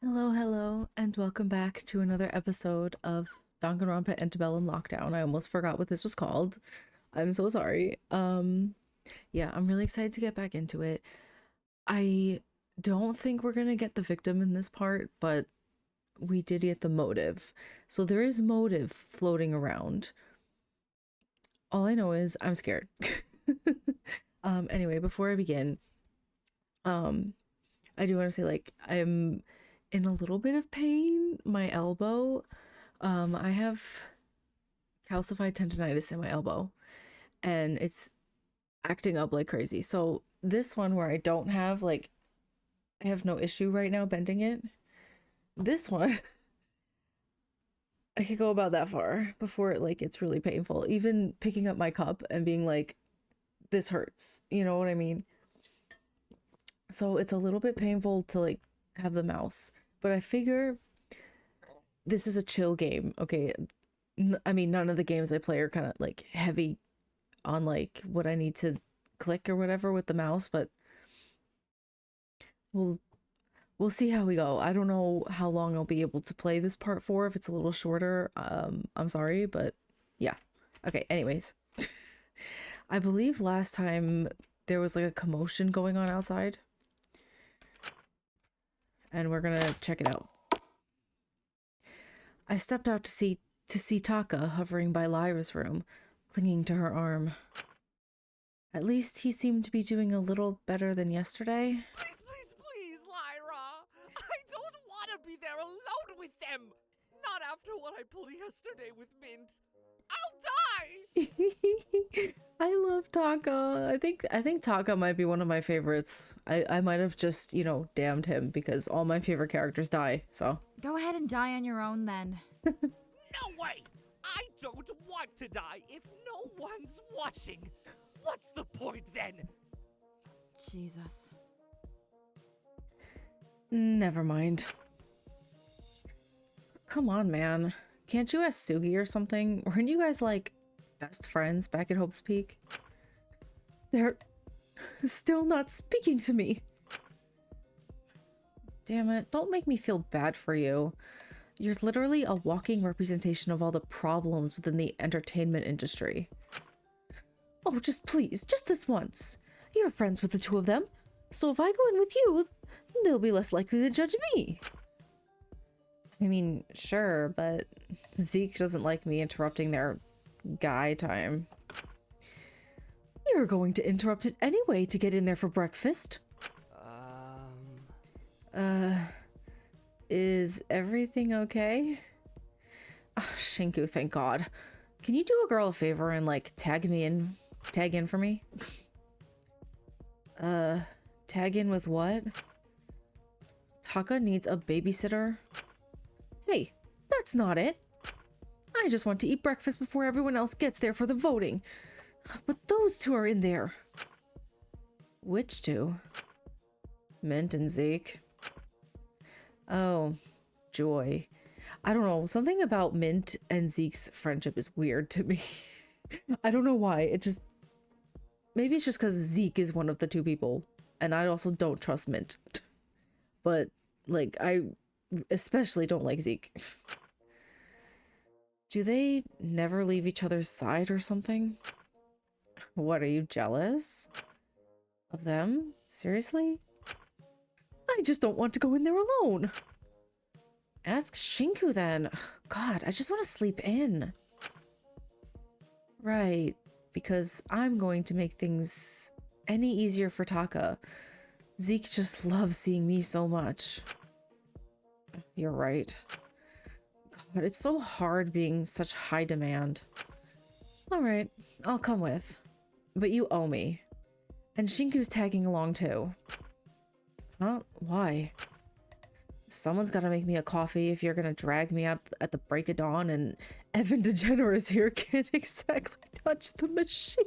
Hello, and welcome back to another episode of Danganronpa Antebellum Lockdown. I almost forgot what this was called. I'm so sorry. Yeah, I'm really excited to get back into it. I don't think we're gonna get the victim in this part, but we did get the motive. So there is motive floating around. All I know is I'm scared. Anyway, before I begin, um, I do want to say I'm in a little bit of pain. My elbow. I have calcified tendonitis in my elbow and it's acting up like crazy. So this one where I don't have I have no issue right now bending it. This one I could go about that far before it gets really painful. Even picking up my cup and being like, this hurts. You know what I mean? So it's a little bit painful to have the mouse. But I figure this is a chill game. Okay. I mean, none of the games I play are kind of heavy on what I need to click or whatever with the mouse, but we'll we'll see how we go. I don't know how long I'll be able to play this part for. If it's a little shorter, I'm sorry, but yeah. Okay, anyways. I believe last time there was a commotion going on outside, and we're gonna check it out. I stepped out to see Taka hovering by Lyra's room, clinging to her arm. At least he seemed to be doing a little better than yesterday. Please, Lyra! I don't want to be there alone with them! Not after what I pulled yesterday with Mint. I'll die! I love Taka. I think Taka might be one of my favorites. I might have just, damned him because all my favorite characters die, so. Go ahead and die on your own then. No way! I don't want to die if no one's watching. What's the point then? Jesus. Never mind. Come on, man. Can't you ask Sugi or something? Weren't you guys best friends back at Hope's Peak? They're still not speaking to me. Damn it, don't make me feel bad for you. You're literally a walking representation of all the problems within the entertainment industry. Oh, just please, just this once. You're friends with the two of them, so if I go in with you, they'll be less likely to judge me. I mean, sure, but Zeke doesn't like me interrupting their guy time. You're going to interrupt it anyway to get in there for breakfast. Is everything okay? Oh, Shinku, thank God. Can you do a girl a favor and tag in for me? Tag in with what? Taka needs a babysitter? Hey, that's not it. I just want to eat breakfast before everyone else gets there for the voting. But those two are in there. Which two? Mint and Zeke. Oh, joy. I don't know. Something about Mint and Zeke's friendship is weird to me. I don't know why. Maybe it's just because Zeke is one of the two people. And I also don't trust Mint. But, I especially don't like Zeke. Do they never leave each other's side or something? What, are you jealous of them? Seriously? I just don't want to go in there alone. Ask Shinku then. God, I just want to sleep in. Right, because I'm going to make things any easier for Taka. Zeke just loves seeing me so much. You're right. God, it's so hard being such high demand. Alright, I'll come with. But you owe me. And Shinku's tagging along too. Huh? Why? Someone's gotta make me a coffee if you're gonna drag me out at the break of dawn, and Evan DeGeneres here can't exactly touch the machine.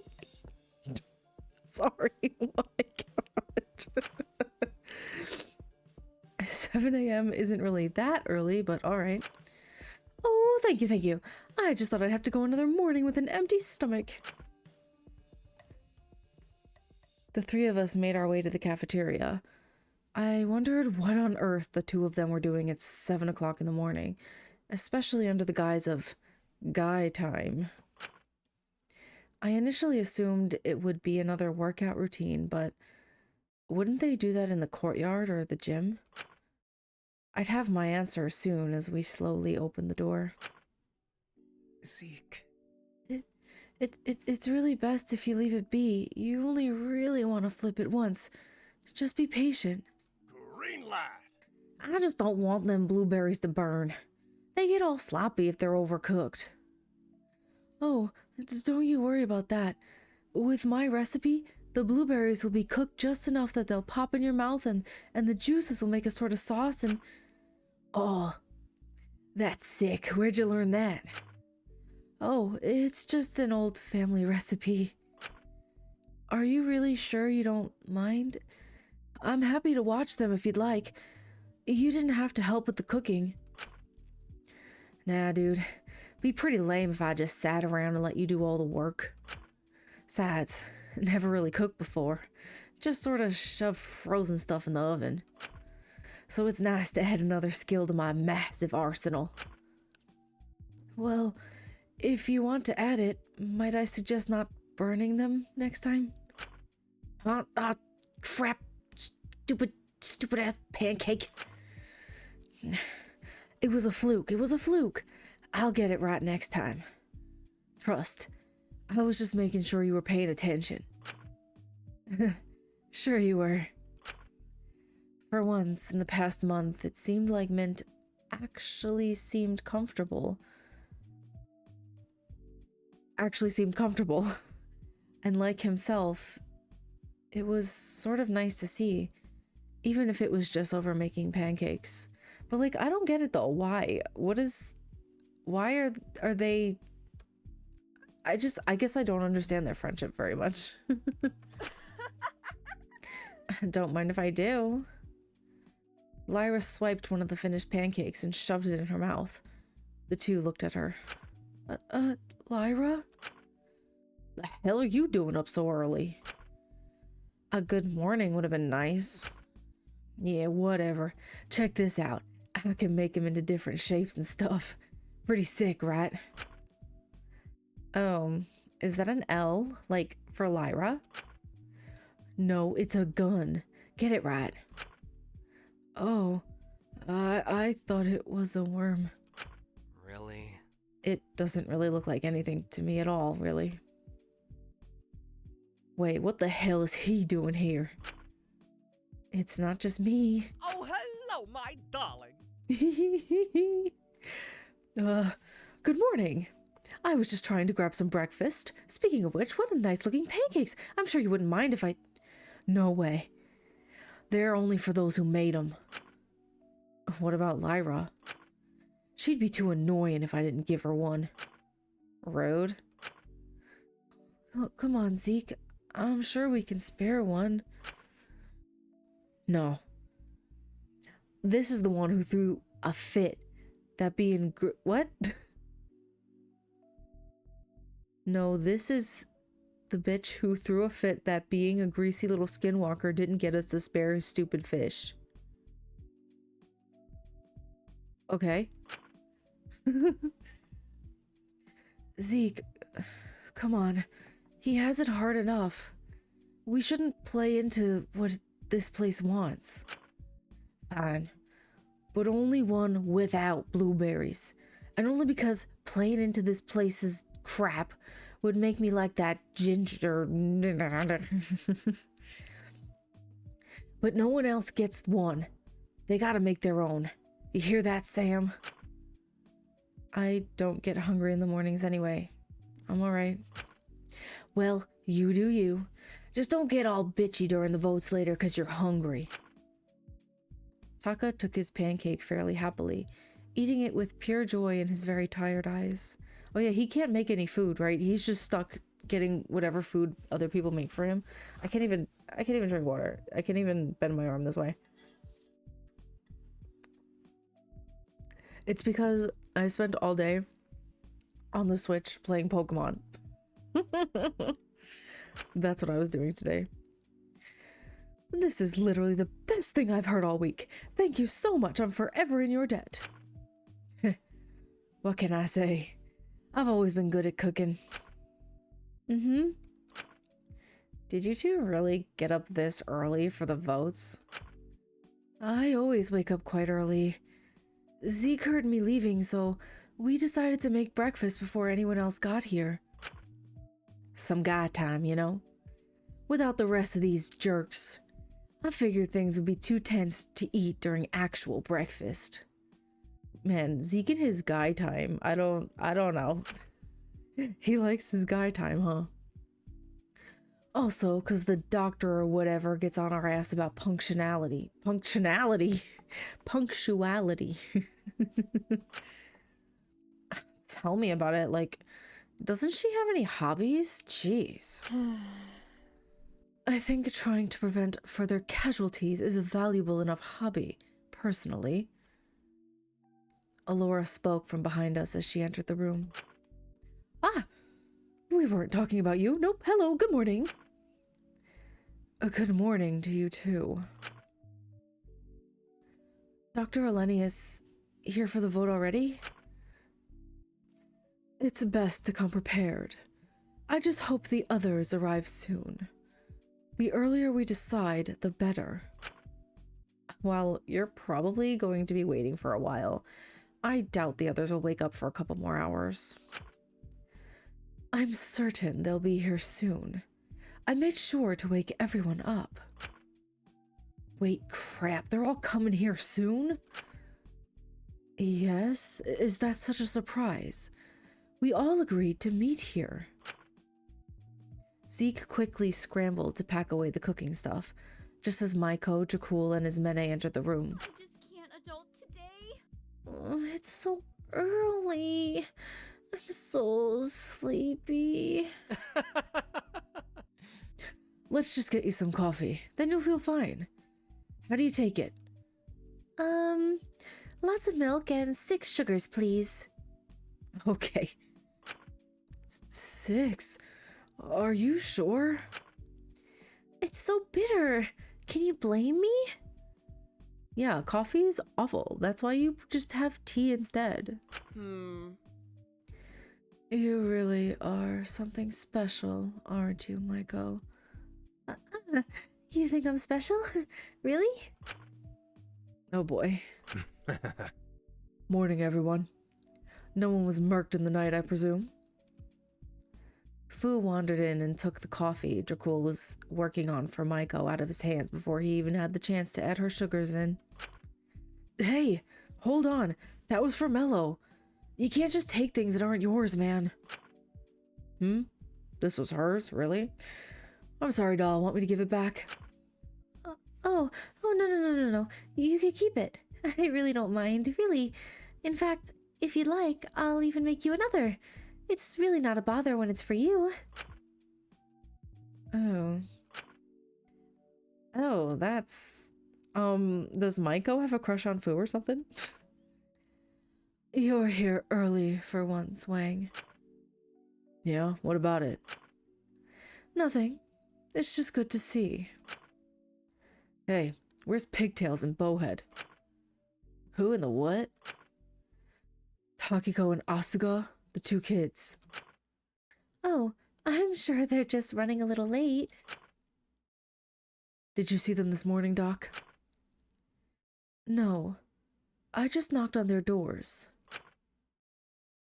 Sorry, oh my god. 7 a.m. isn't really that early, but alright. Oh, thank you. I just thought I'd have to go another morning with an empty stomach. The three of us made our way to the cafeteria. I wondered what on earth the two of them were doing at 7 o'clock in the morning, especially under the guise of guy time. I initially assumed it would be another workout routine, but wouldn't they do that in the courtyard or the gym? I'd have my answer soon as we slowly opened the door. Zeke. It's really best if you leave it be. You only really want to flip it once. Just be patient. Green light. I just don't want them blueberries to burn. They get all sloppy if they're overcooked. Oh, don't you worry about that. With my recipe, the blueberries will be cooked just enough that they'll pop in your mouth and the juices will make a sort of sauce and... Oh, that's sick. Where'd you learn that? Oh, it's just an old family recipe. Are you really sure you don't mind? I'm happy to watch them if you'd like. You didn't have to help with the cooking. Nah, dude. Be pretty lame if I just sat around and let you do all the work. Besides, never really cooked before. Just sort of shove frozen stuff in the oven. So it's nice to add another skill to my massive arsenal. Well, if you want to add it, might I suggest not burning them next time? Crap. Stupid ass pancake. It was a fluke. I'll get it right next time. Trust. I was just making sure you were paying attention. Sure you were. For once in the past month, it seemed like Mint actually seemed comfortable. And like himself, it was sort of nice to see, even if it was just over making pancakes. But like, I don't get it though. Why are they... I guess I don't understand their friendship very much. Don't mind if I do. Lyra swiped one of the finished pancakes and shoved it in her mouth. The two looked at her. Lyra? The hell are you doing up so early? A good morning would have been nice. Yeah, whatever. Check this out. I can make them into different shapes and stuff. Pretty sick, right? Oh, is that an L, like for Lyra? No, it's a gun. Get it right. Oh, I thought it was a worm. Really? It doesn't really look like anything to me at all, really. Wait, what the hell is he doing here? It's not just me. Oh, hello, my darling. Good morning. I was just trying to grab some breakfast. Speaking of which, what a nice looking pancakes. I'm sure you wouldn't mind if I... No way. They're only for those who made them. What about Lyra? She'd be too annoying if I didn't give her one. Rude. Oh, come on, Zeke. I'm sure we can spare one. No. This is the one who threw a fit. That being what? No, this is the bitch who threw a fit that being a greasy little skinwalker didn't get us to spare his stupid fish. Okay. Zeke, come on. He has it hard enough. We shouldn't play into what this place wants. Fine. But only one without blueberries. And only because playing into this place's crap would make me like that ginger. But no one else gets one. They gotta make their own. You hear that, Sam? I don't get hungry in the mornings anyway. I'm alright. Well, you do you. Just don't get all bitchy during the votes later because you're hungry. Taka took his pancake fairly happily, eating it with pure joy in his very tired eyes. Oh yeah, he can't make any food, right? He's just stuck getting whatever food other people make for him. I can't even drink water. I can't even bend my arm this way. It's because I spent all day on the Switch playing Pokemon. That's what I was doing today. This is literally the best thing I've heard all week. Thank you so much. I'm forever in your debt. What can I say? I've always been good at cooking. Mm-hmm. Did you two really get up this early for the votes? I always wake up quite early. Zeke heard me leaving, so we decided to make breakfast before anyone else got here. Some guy time, you know? Without the rest of these jerks. I figured things would be too tense to eat during actual breakfast. Man, Zeke and his guy time. I don't know. He likes his guy time, huh? Also, because the doctor or whatever gets on our ass about punctuality. Punctuality. Tell me about it. Like, doesn't she have any hobbies? Jeez. I think trying to prevent further casualties is a valuable enough hobby, personally. Alora spoke from behind us as she entered the room. Ah! We weren't talking about you. Nope. Hello. Good morning. A good morning to you, too. Dr. Eleni is here for the vote already? It's best to come prepared. I just hope the others arrive soon. The earlier we decide, the better. Well, you're probably going to be waiting for a while. I doubt the others will wake up for a couple more hours. I'm certain they'll be here soon. I made sure to wake everyone up. Wait, crap, they're all coming here soon? Yes, is that such a surprise? We all agreed to meet here. Zeke quickly scrambled to pack away the cooking stuff, just as Maiko, Dracul, and his mene entered the room. I just can't adult today. Oh, it's so early. I'm so sleepy. Let's just get you some coffee. Then you'll feel fine. How do you take it? Lots of milk and 6 sugars, please. Okay. 6? Are you sure? It's so bitter. Can you blame me? Yeah, coffee's awful. That's why you just have tea instead. You really are something special, aren't you, Maiko? You think I'm special? Really? Oh boy. Morning, everyone. No one was murked in the night, I presume? Fu wandered in and took the coffee Dracul was working on for Maiko out of his hands before he even had the chance to add her sugars in. Hey, hold on. That was for Mello. You can't just take things that aren't yours, man. This was hers, really? I'm sorry, doll. Want me to give it back? Oh, no. You can keep it. I really don't mind, really. In fact, if you'd like, I'll even make you another. It's really not a bother when it's for you. Oh, that's... does Maiko have a crush on Fu or something? You're here early for once, Wang. Yeah, what about it? Nothing. It's just good to see. Hey, where's Pigtails and Bowhead? Who in the what? Takiko and Asuga, the 2 kids. Oh, I'm sure they're just running a little late. Did you see them this morning, Doc? No. I just knocked on their doors.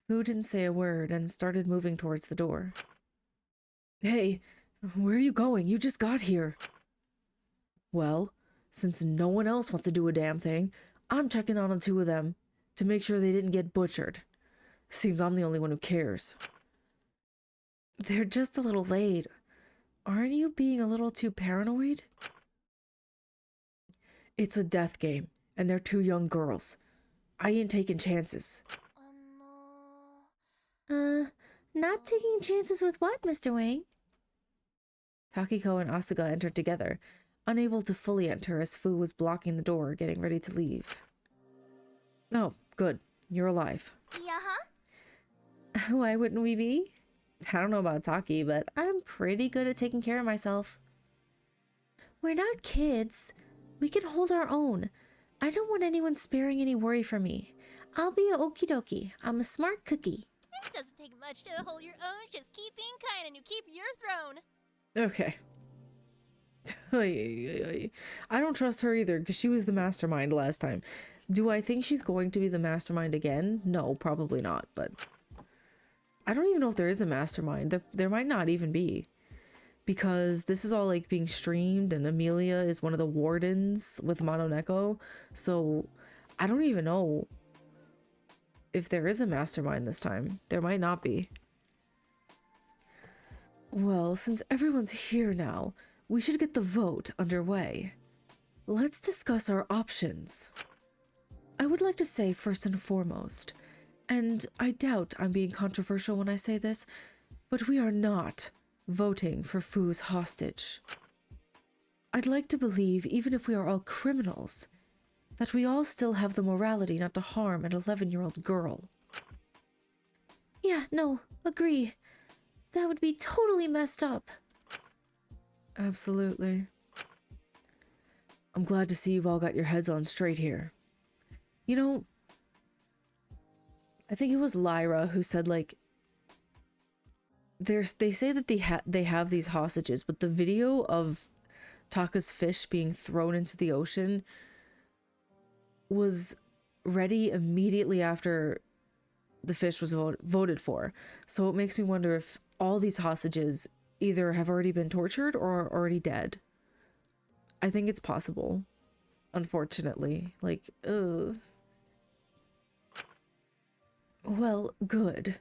Fu didn't say a word and started moving towards the door. Hey, where are you going? You just got here. Well, since no one else wants to do a damn thing, I'm checking on the 2 of them to make sure they didn't get butchered. Seems I'm the only one who cares. They're just a little late. Aren't you being a little too paranoid? It's a death game, and they're 2 young girls. I ain't taking chances. Not taking chances with what, Mr. Wang? Takiko and Asuga entered together, unable to fully enter as Fu was blocking the door, getting ready to leave. Oh, good. You're alive. Yeah. Why wouldn't we be? I don't know about Taki, but I'm pretty good at taking care of myself. We're not kids. We can hold our own. I don't want anyone sparing any worry for me. I'll be a okie dokie. I'm a smart cookie. It doesn't take much to hold your own. Just keep being kind and you keep your throne. Okay. I don't trust her either because she was the mastermind last time. Do I think she's going to be the mastermind again? No, probably not, but I don't even know if there is a mastermind. There might not even be, because this is all like being streamed and Amelia is one of the wardens with Mononeko, so I don't even know if there is a mastermind this time. There might not be. Well, since everyone's here now, we should get the vote underway. Let's discuss our options. I would like to say first and foremost, and I doubt I'm being controversial when I say this, but we are not voting for Fu's hostage. I'd like to believe, even if we are all criminals, that we all still have the morality not to harm an 11-year-old girl. Yeah, no, agree. That would be totally messed up. Absolutely. I'm glad to see you've all got your heads on straight here. You know, I think it was Lyra who said, like, they say that they have these hostages, but the video of Taka's fish being thrown into the ocean was ready immediately after the fish was voted for. So it makes me wonder if all these hostages either have already been tortured or are already dead. I think it's possible, unfortunately. Like, ugh. Well, good.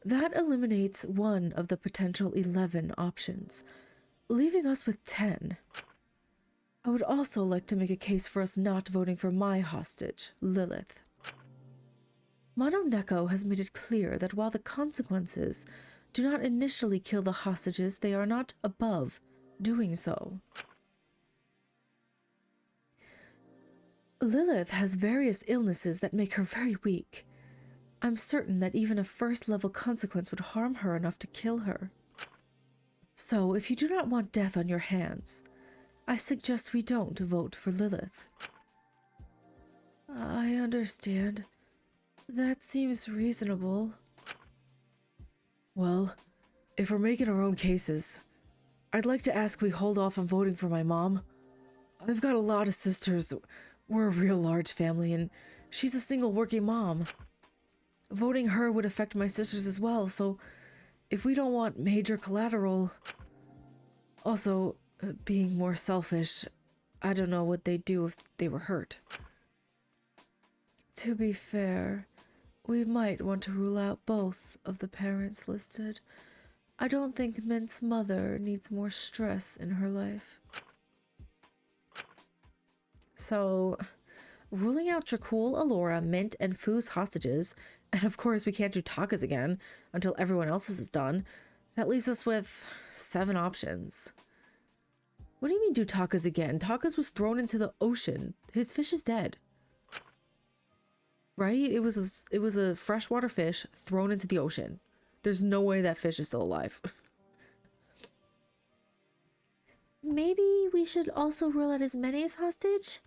That eliminates one of the potential 11 options, leaving us with 10. I would also like to make a case for us not voting for my hostage, Lilith. Mononeko has made it clear that while the consequences do not initially kill the hostages, they are not above doing so. Lilith has various illnesses that make her very weak. I'm certain that even a first-level consequence would harm her enough to kill her. So, if you do not want death on your hands, I suggest we don't vote for Lilith. I understand. That seems reasonable. Well, if we're making our own cases, I'd like to ask we hold off on voting for my mom. I've got a lot of sisters. We're a real large family, and she's a single working mom. Voting her would affect my sisters as well, so if we don't want major collateral... Also, being more selfish, I don't know what they'd do if they were hurt. To be fair, we might want to rule out both of the parents listed. I don't think Mint's mother needs more stress in her life. So, ruling out Dracul, Alora, Mint, and Fu's hostages, and of course we can't do Taka's again until everyone else's is done, that leaves us with 7 options. What do you mean do Taka's again? Taka's was thrown into the ocean. His fish is dead. Right? It was a freshwater fish thrown into the ocean. There's no way that fish is still alive. Maybe we should also rule out Ismene's hostage?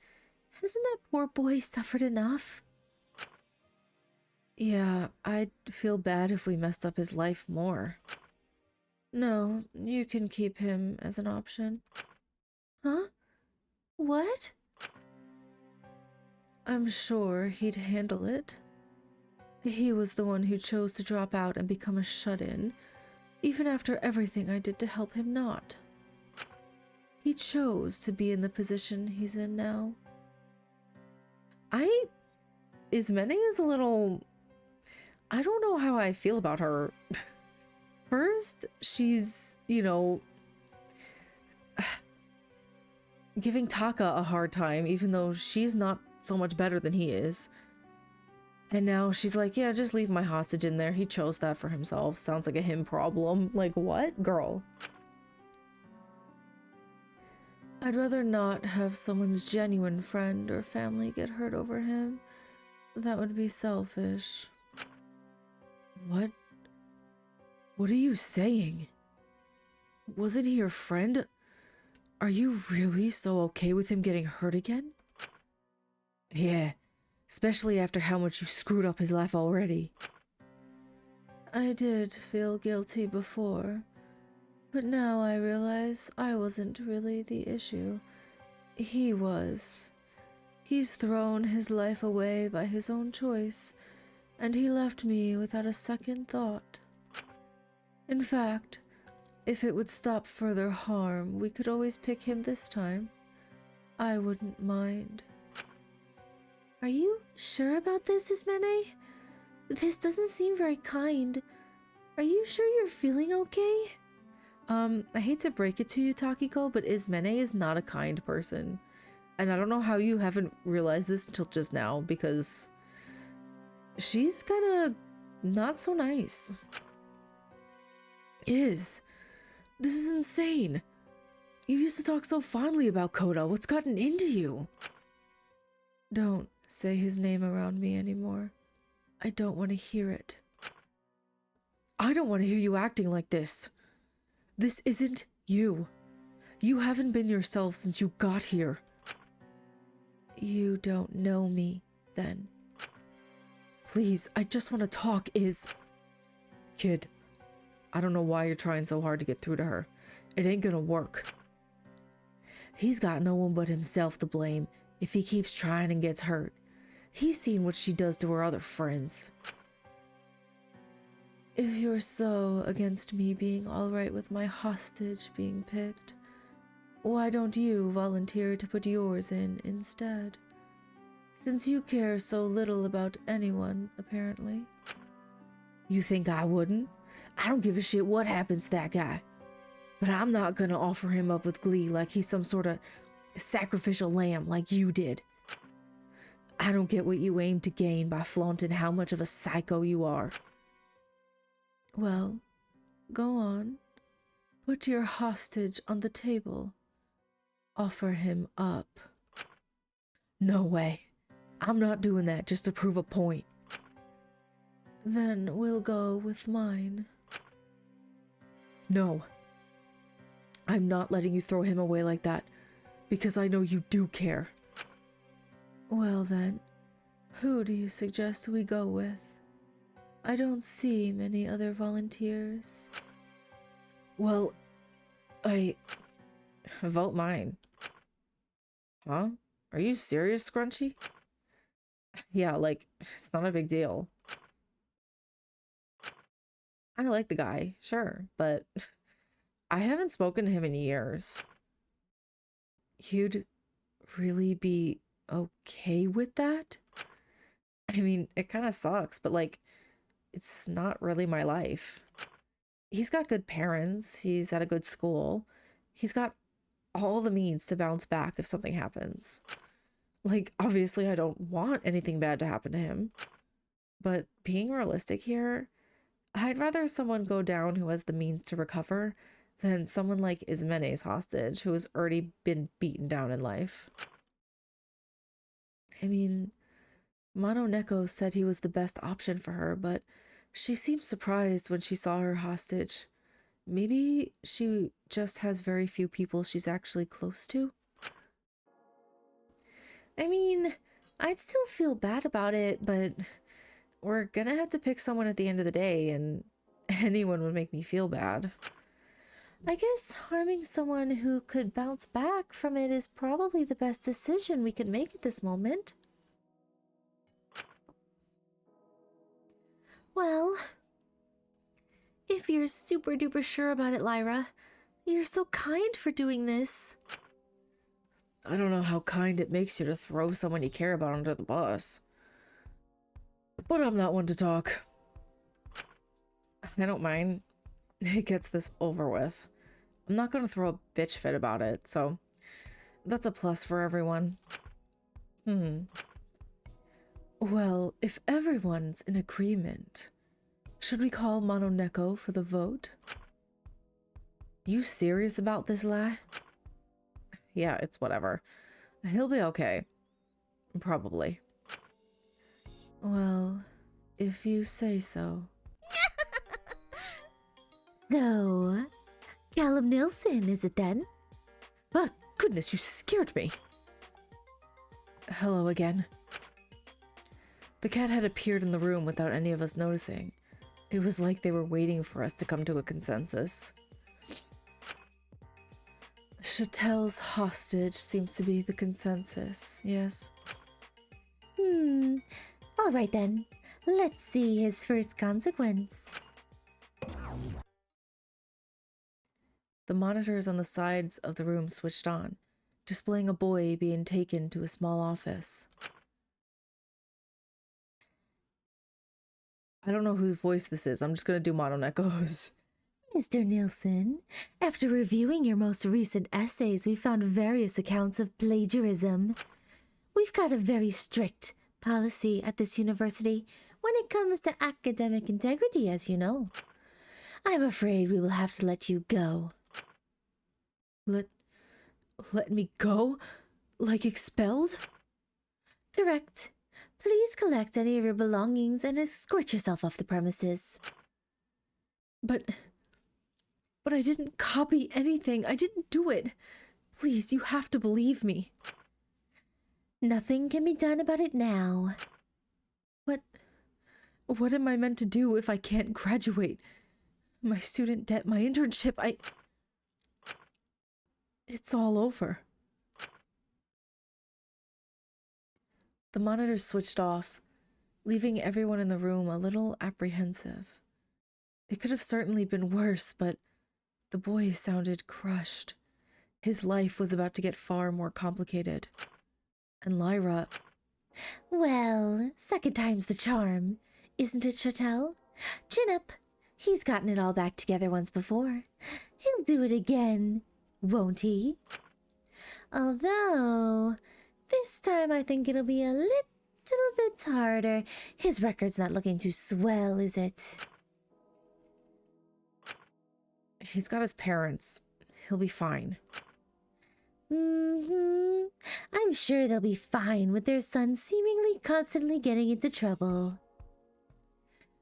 Hasn't that poor boy suffered enough? Yeah, I'd feel bad if we messed up his life more. No, you can keep him as an option. Huh? What? I'm sure he'd handle it. He was the one who chose to drop out and become a shut-in, even after everything I did to help him not. He chose to be in the position he's in now. Ismene is a little... I don't know how I feel about her. First, she's, you know, giving Taka a hard time, even though she's not so much better than he is. And now she's like, yeah, just leave my hostage in there. He chose that for himself. Sounds like a him problem. Like, what? Girl. I'd rather not have someone's genuine friend or family get hurt over him. That would be selfish. What? What are you saying? Wasn't he your friend? Are you really so okay with him getting hurt again? Yeah, especially after how much you screwed up his life already. I did feel guilty before, but now I realize I wasn't really the issue. He was. He's thrown his life away by his own choice, and he left me without a second thought. In fact, if it would stop further harm, we could always pick him this time. I wouldn't mind. Are you sure about this, Ismene? This doesn't seem very kind. Are you sure you're feeling okay? I hate to break it to you, Takiko, but Ismene is not a kind person. And I don't know how you haven't realized this until just now, because she's kinda not so nice. This is insane. You used to talk so fondly about Koda. What's gotten into you? Don't say his name around me anymore. I don't want to hear it. I don't want to hear you acting like this. This isn't you. You haven't been yourself since you got here. You don't know me, then. Please, I just want to talk, Kid, I don't know why you're trying so hard to get through to her. It ain't gonna work. He's got no one but himself to blame if he keeps trying and gets hurt. He's seen what she does to her other friends. If you're so against me being alright with my hostage being picked, why don't you volunteer to put yours in instead? Since you care so little about anyone, apparently. You think I wouldn't? I don't give a shit what happens to that guy. But I'm not gonna offer him up with glee like he's some sort of sacrificial lamb like you did. I don't get what you aim to gain by flaunting how much of a psycho you are. Well, go on. Put your hostage on the table. Offer him up. No way. I'm not doing that just to prove a point. Then we'll go with mine. No. I'm not letting you throw him away like that, because I know you do care. Well then, who do you suggest we go with? I don't see many other volunteers. Well, I vote mine. Huh? Are you serious, Scrunchy? Yeah, like, it's not a big deal. I like the guy, sure, but I haven't spoken to him in years. You'd really be okay with that? I mean, it kind of sucks, but like, it's not really my life. He's got good parents, he's at a good school, he's got all the means to bounce back if something happens. Like, obviously I don't want anything bad to happen to him, but being realistic here, I'd rather someone go down who has the means to recover than someone like Ismene's hostage who has already been beaten down in life. I mean, Mono Neko said he was the best option for her, but she seemed surprised when she saw her hostage. Maybe she just has very few people she's actually close to? I mean, I'd still feel bad about it, but we're gonna have to pick someone at the end of the day, and anyone would make me feel bad. I guess harming someone who could bounce back from it is probably the best decision we could make at this moment. Well, if you're super duper sure about it, Lyra, you're so kind for doing this. I don't know how kind it makes you to throw someone you care about under the bus. But I'm not one to talk. I don't mind. It gets this over with. I'm not gonna throw a bitch fit about it, so that's a plus for everyone. Well, if everyone's in agreement, should we call Mono Neko for the vote? You serious about this, Lai? Yeah, it's whatever. He'll be okay. Probably. Well, if you say so. So, Callum Nilsson, is it then? Ah, goodness, you scared me. Hello again. The cat had appeared in the room without any of us noticing. It was like they were waiting for us to come to a consensus. Chatel's hostage seems to be the consensus, yes? All right then. Let's see his first consequence. The monitors on the sides of the room switched on, displaying a boy being taken to a small office. I don't know whose voice this is. I'm just gonna do mono echoes. Mr. Nielsen, after reviewing your most recent essays, we found various accounts of plagiarism. We've got a very strict policy at this university when it comes to academic integrity, as you know. I'm afraid we will have to let you go. Let me go? Like expelled? Correct. Please collect any of your belongings and escort yourself off the premises. But I didn't copy anything. I didn't do it. Please, you have to believe me. Nothing can be done about it now. What am I meant to do if I can't graduate? My student debt, my internship, it's all over. The monitors switched off, leaving everyone in the room a little apprehensive. It could have certainly been worse, but the boy sounded crushed. His life was about to get far more complicated. And Lyra... Well, second time's the charm, isn't it, Chatel? Chin up. He's gotten it all back together once before. He'll do it again, won't he? Although, this time I think it'll be a little bit harder. His record's not looking too swell, is it? He's got his parents. He'll be fine. I'm sure they'll be fine with their son seemingly constantly getting into trouble.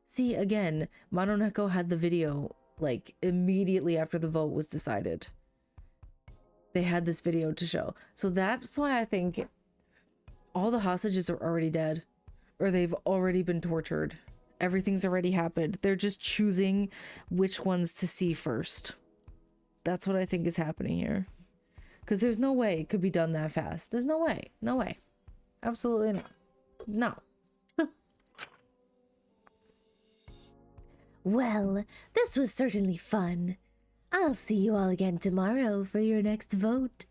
See, again, Mononeko had the video, like, immediately after the vote was decided. They had this video to show. So that's why I think all the hostages are already dead. Or they've already been tortured. Everything's already happened. They're just choosing which ones to see first. That's what I think is happening here. Because there's no way it could be done that fast. There's no way. No way. Absolutely not. No. Well, this was certainly fun. I'll see you all again tomorrow for your next vote.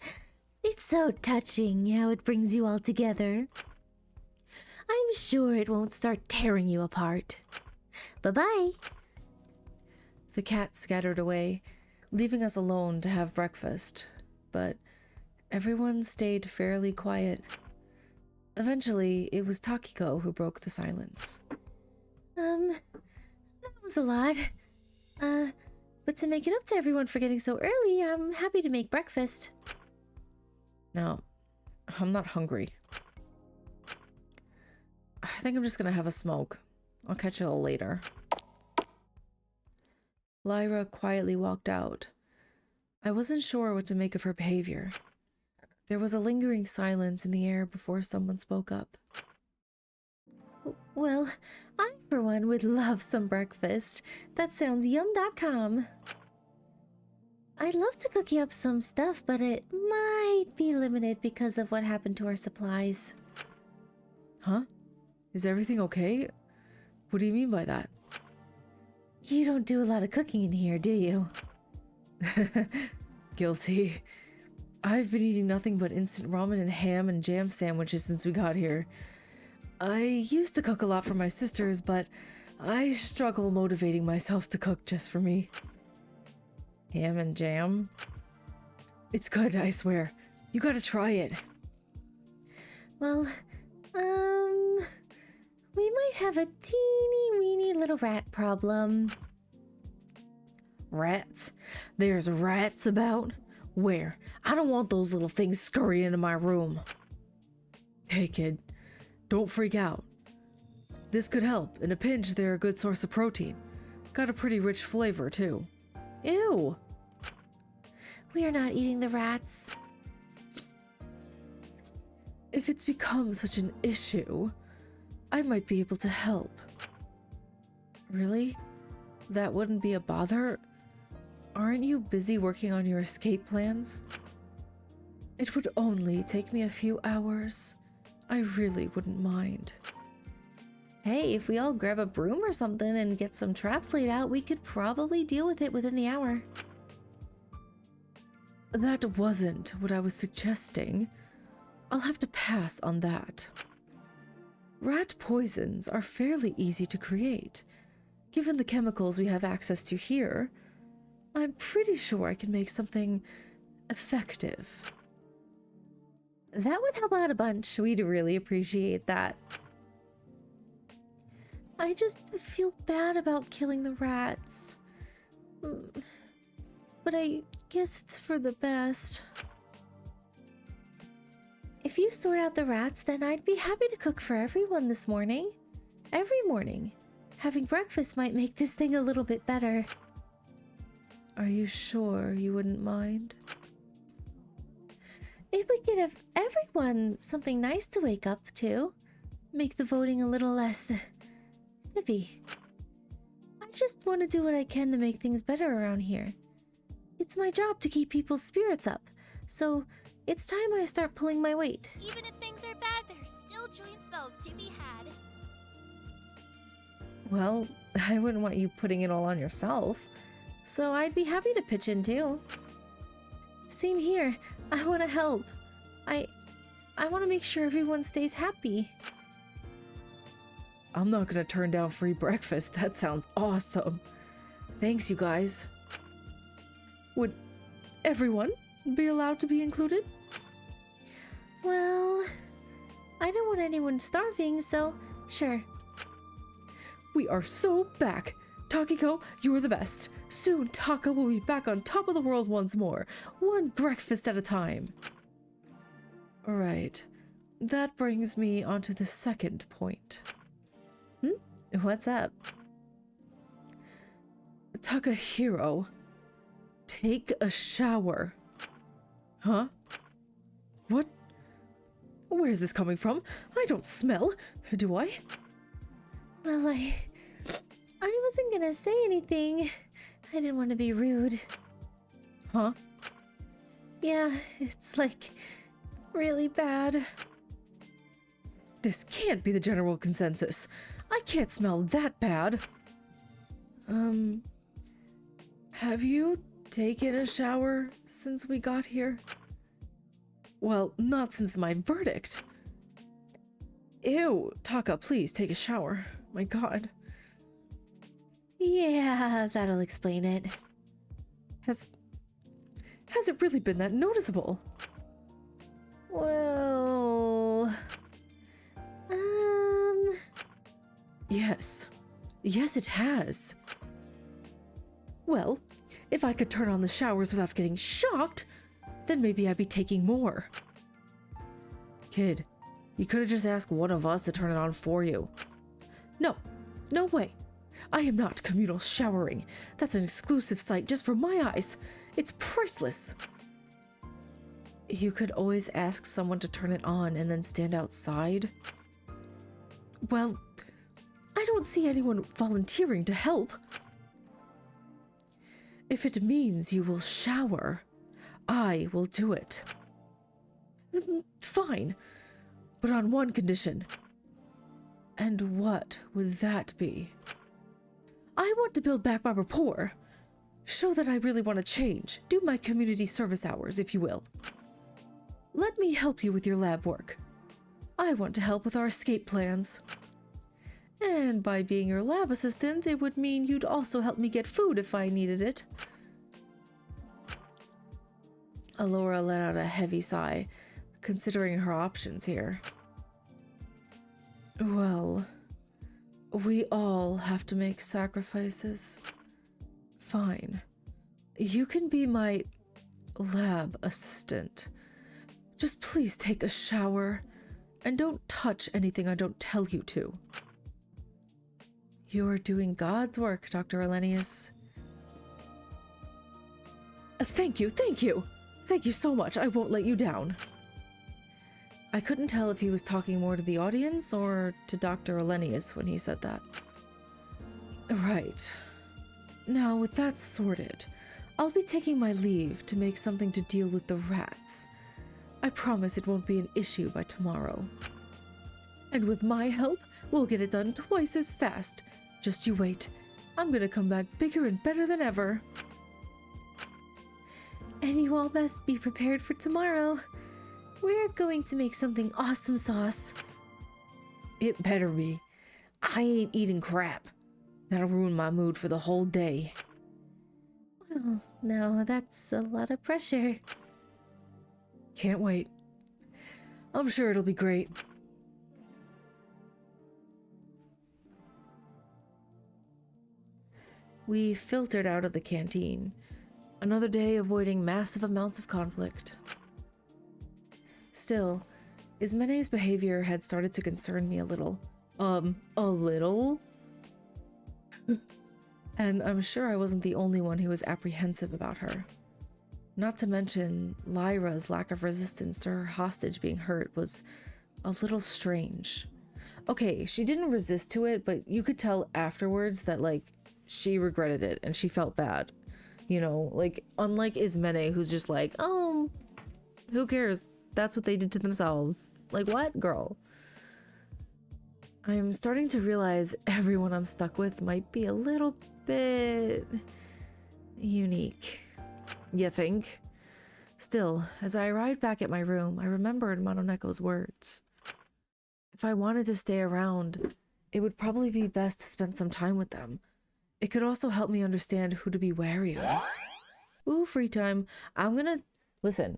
It's so touching how it brings you all together. I'm sure it won't start tearing you apart. Bye-bye. The cat scattered away, leaving us alone to have breakfast. But everyone stayed fairly quiet. Eventually, it was Takiko who broke the silence. That was a lot. But to make it up to everyone for getting so early, I'm happy to make breakfast. No, I'm not hungry. I think I'm just gonna have a smoke. I'll catch you all later. Lyra quietly walked out. I wasn't sure what to make of her behavior. There was a lingering silence in the air before someone spoke up. Well, I, for one, would love some breakfast. That sounds yum.com. I'd love to cook you up some stuff, but it might be limited because of what happened to our supplies. Huh? Is everything okay? What do you mean by that? You don't do a lot of cooking in here, do you? Guilty. I've been eating nothing but instant ramen and ham and jam sandwiches since we got here. I used to cook a lot for my sisters, but I struggle motivating myself to cook just for me. Ham and jam? It's good, I swear. You gotta try it. Well, we might have a teeny weeny little rat problem. Rats? There's rats about? Where? I don't want those little things scurrying into my room. Hey kid, don't freak out. This could help. In a pinch, they're a good source of protein. Got a pretty rich flavor, too. Ew! We are not eating the rats. If it's become such an issue, I might be able to help. Really? That wouldn't be a bother? Aren't you busy working on your escape plans? It would only take me a few hours. I really wouldn't mind. Hey, if we all grab a broom or something and get some traps laid out, we could probably deal with it within the hour. That wasn't what I was suggesting. I'll have to pass on that. Rat poisons are fairly easy to create. Given the chemicals we have access to here, I'm pretty sure I can make something effective. That would help out a bunch. We'd really appreciate that. I just feel bad about killing the rats. But I guess it's for the best. If you sort out the rats, then I'd be happy to cook for everyone this morning. Every morning. Having breakfast might make this thing a little bit better. Are you sure you wouldn't mind? It would give everyone something nice to wake up to. Make the voting a little less heavy. I just want to do what I can to make things better around here. It's my job to keep people's spirits up, so it's time I start pulling my weight. Even if things are bad, there's still joy and spells to be had. Well, I wouldn't want you putting it all on yourself, So I'd be happy to pitch in too. Same here. I want to help. I want to make sure everyone stays happy. I'm not gonna turn down free breakfast. That sounds awesome. Thanks, you guys. Would everyone be allowed to be included? Well, I don't want anyone starving, so sure. We are so back. Takiko, you're the best. Soon, Taka will be back on top of the world once more. One breakfast at a time. Alright. That brings me onto the second point. What's up? Takahiro, take a shower. Huh? What? Where's this coming from? I don't smell, do I? Well, I wasn't gonna say anything. I didn't want to be rude. Huh? Yeah, it's like really bad. This can't be the general consensus. I can't smell that bad. Have you taken a shower since we got here? Well, not since my verdict. Ew, Taka, please take a shower. My god. Yeah, that'll explain it. Has it really been that noticeable? Well... Yes. Yes, it has. Well, if I could turn on the showers without getting shocked, then maybe I'd be taking more. Kid, you could have just asked one of us to turn it on for you. No way. I am not communal showering. That's an exclusive sight just for my eyes. It's priceless. You could always ask someone to turn it on and then stand outside. Well, I don't see anyone volunteering to help. If it means you will shower, I will do it. Fine, but on one condition. And what would that be? I want to build back my rapport. Show that I really want to change. Do my community service hours, if you will. Let me help you with your lab work. I want to help with our escape plans. And by being your lab assistant, it would mean you'd also help me get food if I needed it. Alora let out a heavy sigh, considering her options here. Well, we all have to make sacrifices. Fine. You can be my lab assistant. Just please take a shower, and don't touch anything I don't tell you to. You're doing God's work, Dr. Elenius. Thank you. Thank you so much. I won't let you down. I couldn't tell if he was talking more to the audience or to Dr. Elenius when he said that. Right. Now, with that sorted, I'll be taking my leave to make something to deal with the rats. I promise it won't be an issue by tomorrow. And with my help, we'll get it done twice as fast. Just you wait. I'm gonna come back bigger and better than ever. And you all must be prepared for tomorrow. We're going to make something awesome sauce. It better be. I ain't eating crap. That'll ruin my mood for the whole day. Well, no, that's a lot of pressure. Can't wait. I'm sure it'll be great. We filtered out of the canteen. Another day avoiding massive amounts of conflict. Still, Ismene's behavior had started to concern me a little. A little? And I'm sure I wasn't the only one who was apprehensive about her. Not to mention, Lyra's lack of resistance to her hostage being hurt was a little strange. Okay, she didn't resist to it, but you could tell afterwards that, like, she regretted it and she felt bad. You know, like, unlike Ismene, who's just like, oh, who cares? That's what they did to themselves. Like, what, girl? I'm starting to realize everyone I'm stuck with might be a little bit unique. You think? Still, as I arrived back at my room, I remembered Mononeko's words. If I wanted to stay around, it would probably be best to spend some time with them. It could also help me understand who to be wary of. Ooh, free time. Listen,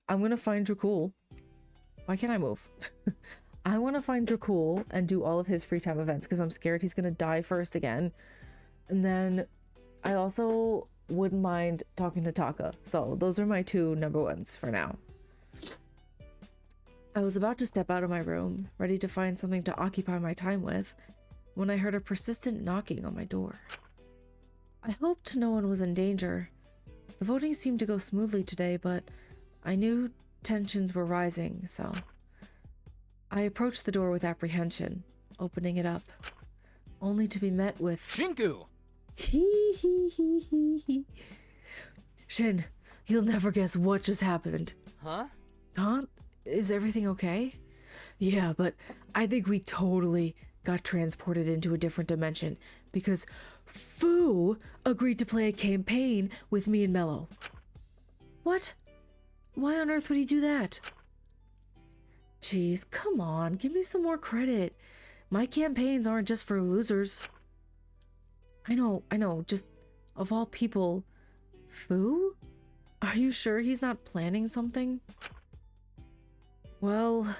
I'm gonna find Dracul. Why can't I move? I want to find Dracul and do all of his free time events because I'm scared he's gonna die first again. And then I also wouldn't mind talking to Taka. So those are my two number ones for now. I was about to step out of my room, ready to find something to occupy my time with, when I heard a persistent knocking on my door. I hoped no one was in danger. The voting seemed to go smoothly today, but I knew tensions were rising, so I approached the door with apprehension, opening it up, only to be met with Shinku! Shin, you'll never guess what just happened. Huh? Huh? Is everything okay? Yeah, but I think we totally got transported into a different dimension because Fu agreed to play a campaign with me and Mello. What? Why on earth would he do that? Jeez, come on, give me some more credit. My campaigns aren't just for losers. I know, just of all people, Fu? Are you sure he's not planning something? Well,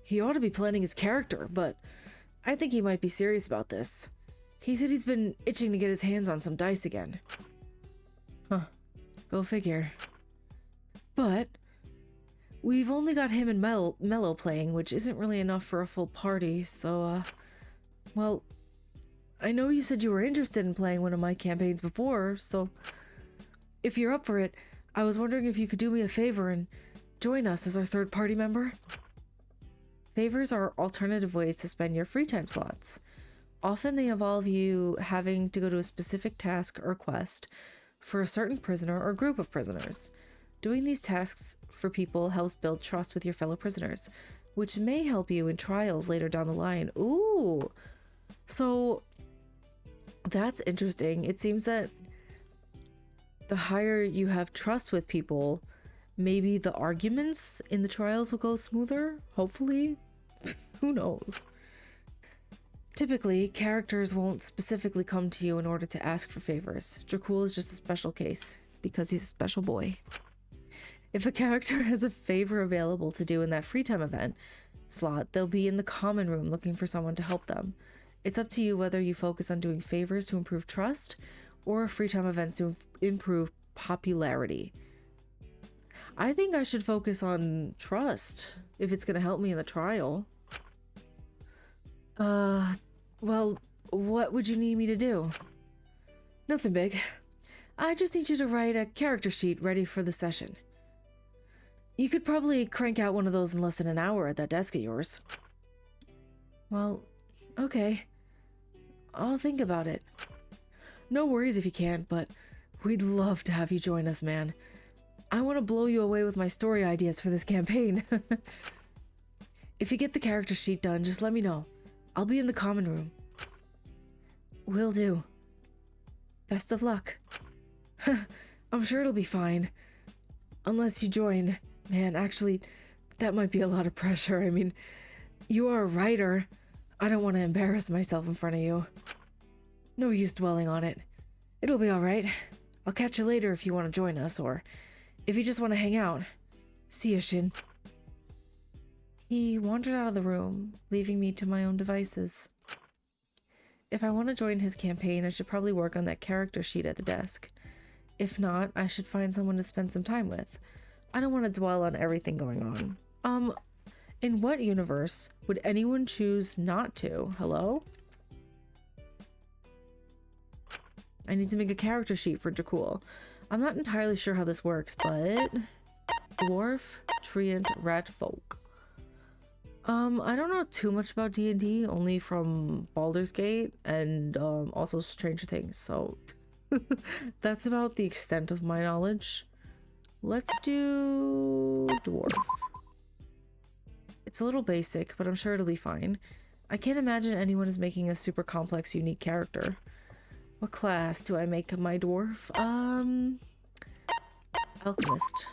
he ought to be planning his character, but I think he might be serious about this. He said he's been itching to get his hands on some dice again. Huh, go figure. But we've only got him and Mello playing, which isn't really enough for a full party, so, well, I know you said you were interested in playing one of my campaigns before, so if you're up for it, I was wondering if you could do me a favor and join us as our third party member. Favors are alternative ways to spend your free time slots. Often they involve you having to go to a specific task or quest for a certain prisoner or group of prisoners. Doing these tasks for people helps build trust with your fellow prisoners, which may help you in trials later down the line. Ooh, so that's interesting. It seems that the higher you have trust with people, maybe the arguments in the trials will go smoother, hopefully. Who knows? Typically, characters won't specifically come to you in order to ask for favors. Dracul is just a special case, because he's a special boy. If a character has a favor available to do in that free time event slot, they'll be in the common room looking for someone to help them. It's up to you whether you focus on doing favors to improve trust or free time events to improve popularity. I think I should focus on trust if it's going to help me in the trial. Well, what would you need me to do? Nothing big. I just need you to write a character sheet ready for the session. You could probably crank out one of those in less than an hour at that desk of yours. Well, okay. I'll think about it. No worries if you can't, but we'd love to have you join us, man. I want to blow you away with my story ideas for this campaign. If you get the character sheet done, just let me know. I'll be in the common room. Will do. Best of luck. I'm sure it'll be fine. Unless you join. Man, actually, that might be a lot of pressure. I mean, you are a writer. I don't want to embarrass myself in front of you. No use dwelling on it. It'll be alright. I'll catch you later if you want to join us, or if you just want to hang out. See ya, Shin. He wandered out of the room, leaving me to my own devices. If I want to join his campaign, I should probably work on that character sheet at the desk. If not, I should find someone to spend some time with. I don't want to dwell on everything going on. In what universe would anyone choose not to? Hello? I need to make a character sheet for Dracul. I'm not entirely sure how this works, but... Dwarf, Treant, Rat Folk. I don't know too much about D&D, only from Baldur's Gate and also Stranger Things, so... That's about the extent of my knowledge. Let's do... Dwarf. It's a little basic, but I'm sure it'll be fine. I can't imagine anyone is making a super complex, unique character. What class do I make my dwarf? Alchemist.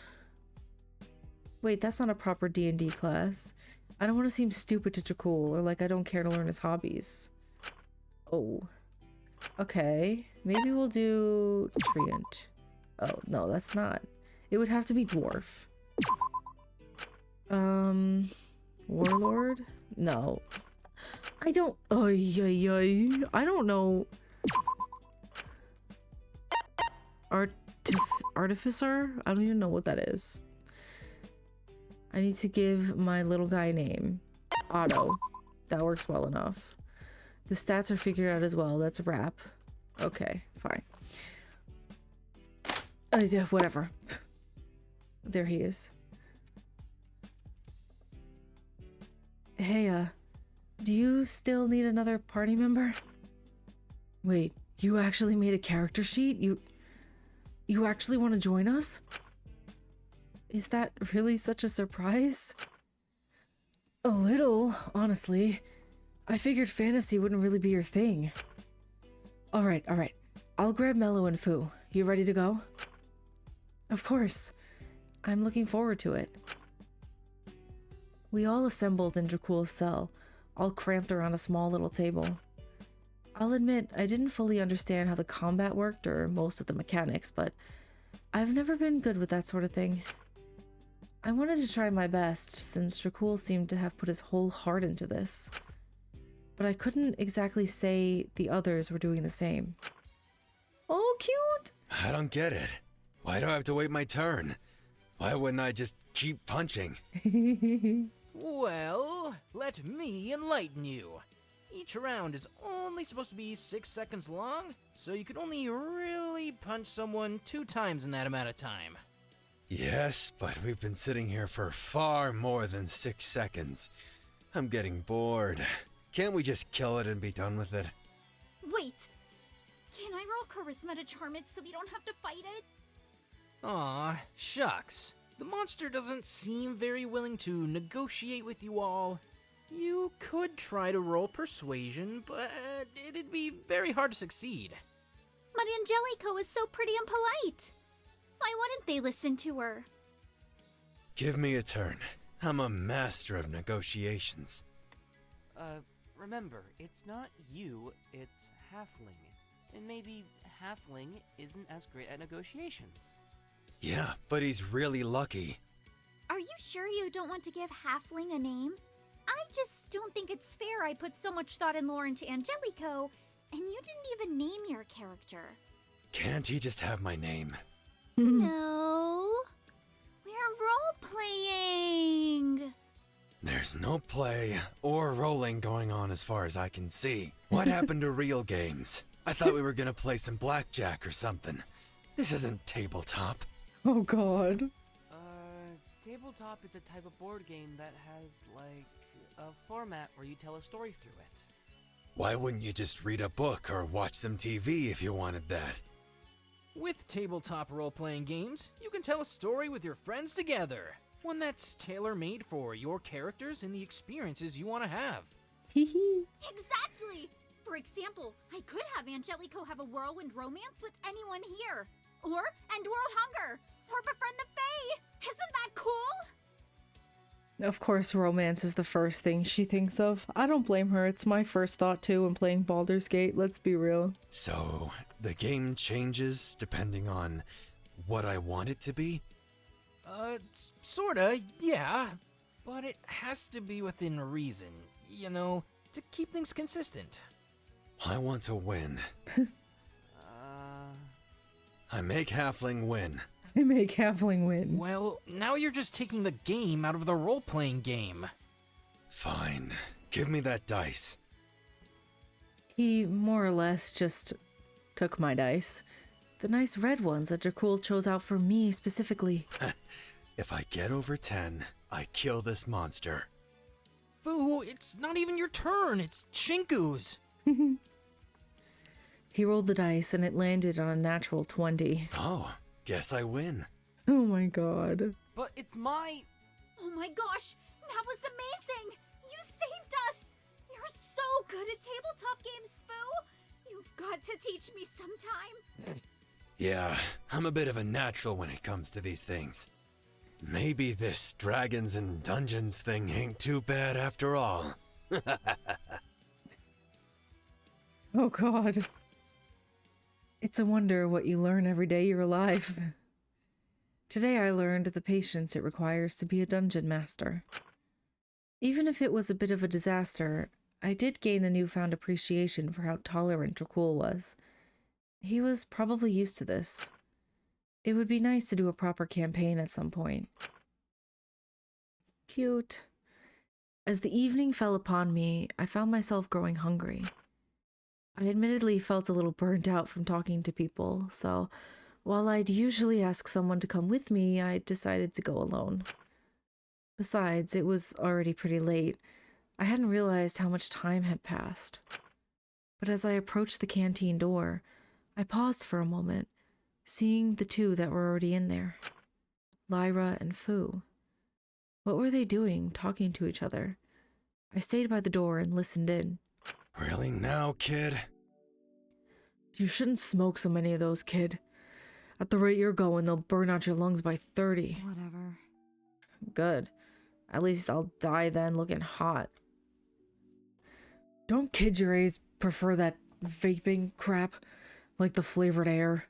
Wait, that's not a proper D&D class. I don't want to seem stupid to Dracul, or like I don't care to learn his hobbies. Oh. Okay. Maybe we'll do Treant. Oh, no, that's not. It would have to be dwarf. Warlord? No. I don't... I don't know... Artificer? I don't even know what that is. I need to give my little guy a name. Otto. That works well enough. The stats are figured out as well. That's a wrap. Okay, fine. Yeah, whatever. There he is. Hey, do you still need another party member? Wait, you actually made a character sheet? You actually want to join us? Is that really such a surprise? A little, honestly. I figured fantasy wouldn't really be your thing. Alright. I'll grab Mello and Fu. You ready to go? Of course. I'm looking forward to it. We all assembled in Dracul's cell, all cramped around a small little table. I'll admit, I didn't fully understand how the combat worked or most of the mechanics, but I've never been good with that sort of thing. I wanted to try my best, since Dracul seemed to have put his whole heart into this. But I couldn't exactly say the others were doing the same. Oh, cute! I don't get it. Why do I have to wait my turn? Why wouldn't I just keep punching? Well, let me enlighten you. Each round is only supposed to be 6 seconds long, so you can only really punch someone 2 times in that amount of time. Yes, but we've been sitting here for far more than 6 seconds. I'm getting bored. Can't we just kill it and be done with it? Wait! Can I roll charisma to charm it so we don't have to fight it? Aw, shucks. The monster doesn't seem very willing to negotiate with you all. You could try to roll persuasion, but it'd be very hard to succeed. But Angelico is so pretty and polite. Why wouldn't they listen to her? Give me a turn. I'm a master of negotiations. Remember, it's not you, it's Halfling. And maybe Halfling isn't as great at negotiations. Yeah, but he's really lucky. Are you sure you don't want to give Halfling a name? I just don't think it's fair I put so much thought and lore into Angelico, and you didn't even name your character. Can't he just have my name? No. We're role-playing. There's no play or rolling going on as far as I can see. What happened to real games? I thought we were gonna play some blackjack or something. This isn't tabletop. Oh god. Tabletop is a type of board game that has, like, a format where you tell a story through it. Why wouldn't you just read a book or watch some TV if you wanted that? With tabletop role-playing games, you can tell a story with your friends together. One that's tailor-made for your characters and the experiences you want to have. Exactly! For example, I could have Angelico have a whirlwind romance with anyone here. Or end world hunger. Or befriend the Fae. Isn't that cool? Of course, romance is the first thing she thinks of. I don't blame her. It's my first thought too when playing Baldur's Gate, let's be real. So, the game changes depending on what I want it to be? Sorta, yeah. But it has to be within reason, you know, to keep things consistent. I want to win. I make halfling win. I make halfling win. Well, now you're just taking the game out of the role-playing game. Fine. Give me that dice. He more or less just took my dice. The nice red ones that Dracul chose out for me specifically. If I get over 10, I kill this monster. Fu, it's not even your turn, it's Shinku's. He rolled the dice and it landed on a natural 20. Oh, guess I win. Oh my god. But it's my... Oh my gosh, that was amazing! You saved us! You're so good at tabletop games, Fu! You've got to teach me sometime. Yeah, I'm a bit of a natural when it comes to these things. Maybe this dragons and dungeons thing ain't too bad after all. Oh god. It's a wonder what you learn every day you're alive. Today I learned the patience it requires to be a dungeon master. Even if it was a bit of a disaster, I did gain a newfound appreciation for how tolerant Dracul was. He was probably used to this. It would be nice to do a proper campaign at some point. Cute. As the evening fell upon me, I found myself growing hungry. I admittedly felt a little burnt out from talking to people, so while I'd usually ask someone to come with me, I decided to go alone. Besides, it was already pretty late. I hadn't realized how much time had passed. But as I approached the canteen door, I paused for a moment, seeing the two that were already in there. Lyra and Fu. What were they doing, talking to each other? I stayed by the door and listened in. Really now, kid? You shouldn't smoke so many of those, kid. At the rate you're going, they'll burn out your lungs by 30. Whatever. Good. At least I'll die then looking hot. Don't kids your age prefer that vaping crap? Like the flavored air?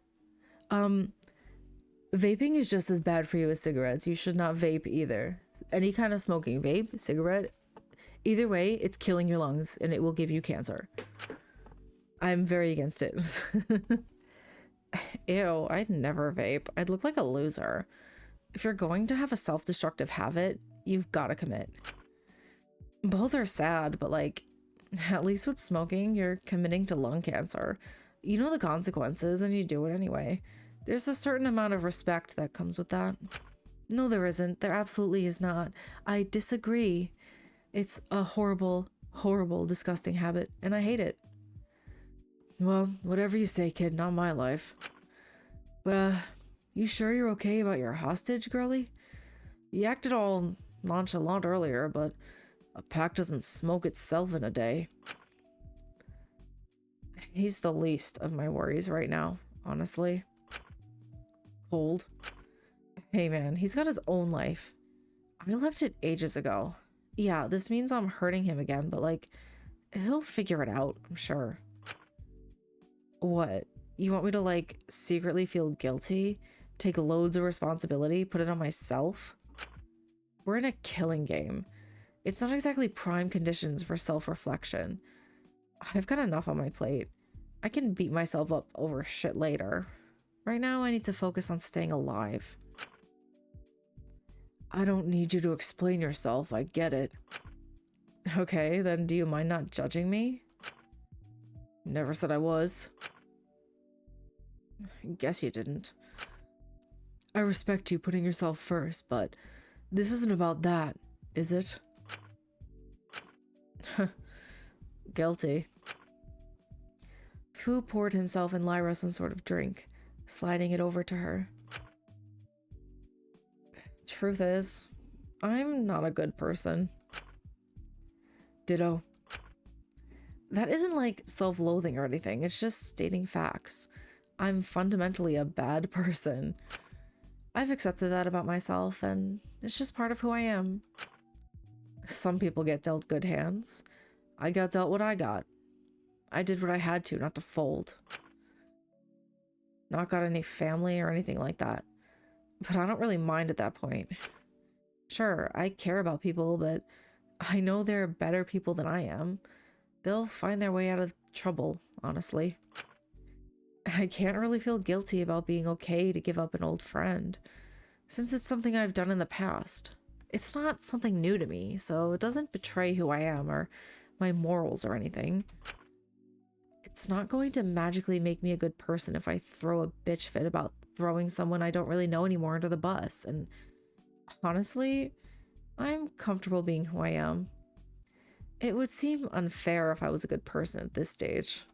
Vaping is just as bad for you as cigarettes. You should not vape either. Any kind of smoking, vape, cigarette, either way, it's killing your lungs and it will give you cancer. I'm very against it. Ew, I'd never vape. I'd look like a loser. If you're going to have a self-destructive habit, you've got to commit. Both are sad, but like, at least with smoking, you're committing to lung cancer. You know the consequences and you do it anyway. There's a certain amount of respect that comes with that. No, there isn't. There absolutely is not. I disagree. It's a horrible, horrible, disgusting habit, and I hate it. Well, whatever you say, kid, not my life. But, you sure you're okay about your hostage, girlie? You acted all nonchalant earlier, but a pack doesn't smoke itself in a day. He's the least of my worries right now, honestly. Cold. Hey man, he's got his own life. I left it ages ago. Yeah, this means I'm hurting him again, but like, he'll figure it out, I'm sure. What? You want me to like secretly feel guilty? Take loads of responsibility? Put it on myself? We're in a killing game. It's not exactly prime conditions for self-reflection. I've got enough on my plate. I can beat myself up over shit later. Right now, I need to focus on staying alive. I don't need you to explain yourself, I get it. Okay, then do you mind not judging me? Never said I was. Guess you didn't. I respect you putting yourself first, but This isn't about that, is it? Guilty. Fu poured himself and Lyra some sort of drink, sliding it over to her. Truth is, I'm not a good person. Ditto. That isn't like self-loathing or anything, it's just stating facts. I'm fundamentally a bad person. I've accepted that about myself, and it's just part of who I am. Some people get dealt good hands. I got dealt what I got. I did what I had to, not to fold. Not got any family or anything like that. But I don't really mind at that point. Sure, I care about people, but I know they're better people than I am. They'll find their way out of trouble, honestly. I can't really feel guilty about being okay to give up an old friend, since it's something I've done in the past. It's not something new to me, so it doesn't betray who I am or my morals or anything. It's not going to magically make me a good person if I throw a bitch fit about throwing someone I don't really know anymore under the bus, and honestly, I'm comfortable being who I am. It would seem unfair if I was a good person at this stage.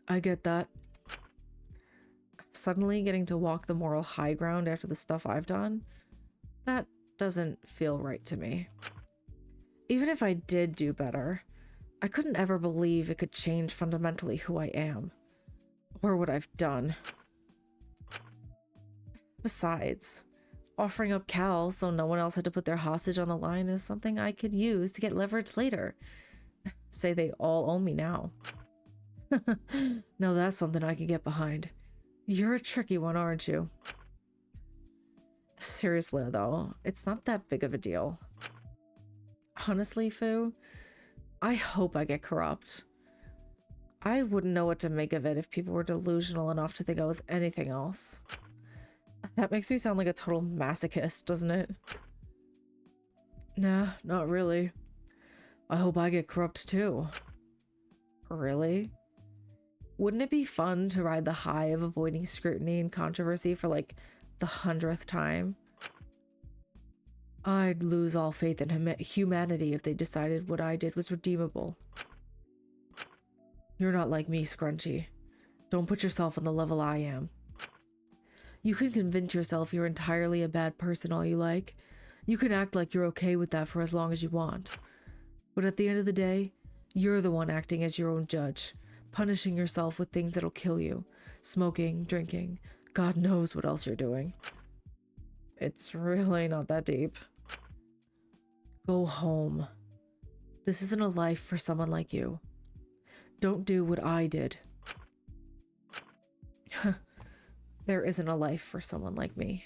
I get that. Suddenly getting to walk the moral high ground after the stuff I've done, that doesn't feel right to me. Even if I did do better, I couldn't ever believe it could change fundamentally who I am, or what I've done. Besides, offering up Cal so no one else had to put their hostage on the line is something I could use to get leverage later. Say they all own me now. Now that's something I can get behind. You're a tricky one, aren't you? Seriously, though, it's not that big of a deal. Honestly, Fu, I hope I get corrupt. I wouldn't know what to make of it if people were delusional enough to think I was anything else. That makes me sound like a total masochist, doesn't it? Nah, not really. I hope I get corrupt too. Really? Wouldn't it be fun to ride the high of avoiding scrutiny and controversy for like the 100th time? I'd lose all faith in humanity if they decided what I did was redeemable. You're not like me, Scrunchy. Don't put yourself on the level I am. You can convince yourself you're entirely a bad person all you like. You can act like you're okay with that for as long as you want. But at the end of the day, you're the one acting as your own judge, punishing yourself with things that'll kill you. Smoking, drinking, God knows what else you're doing. It's really not that deep. Go home. This isn't a life for someone like you. Don't do what I did. There isn't a life for someone like me.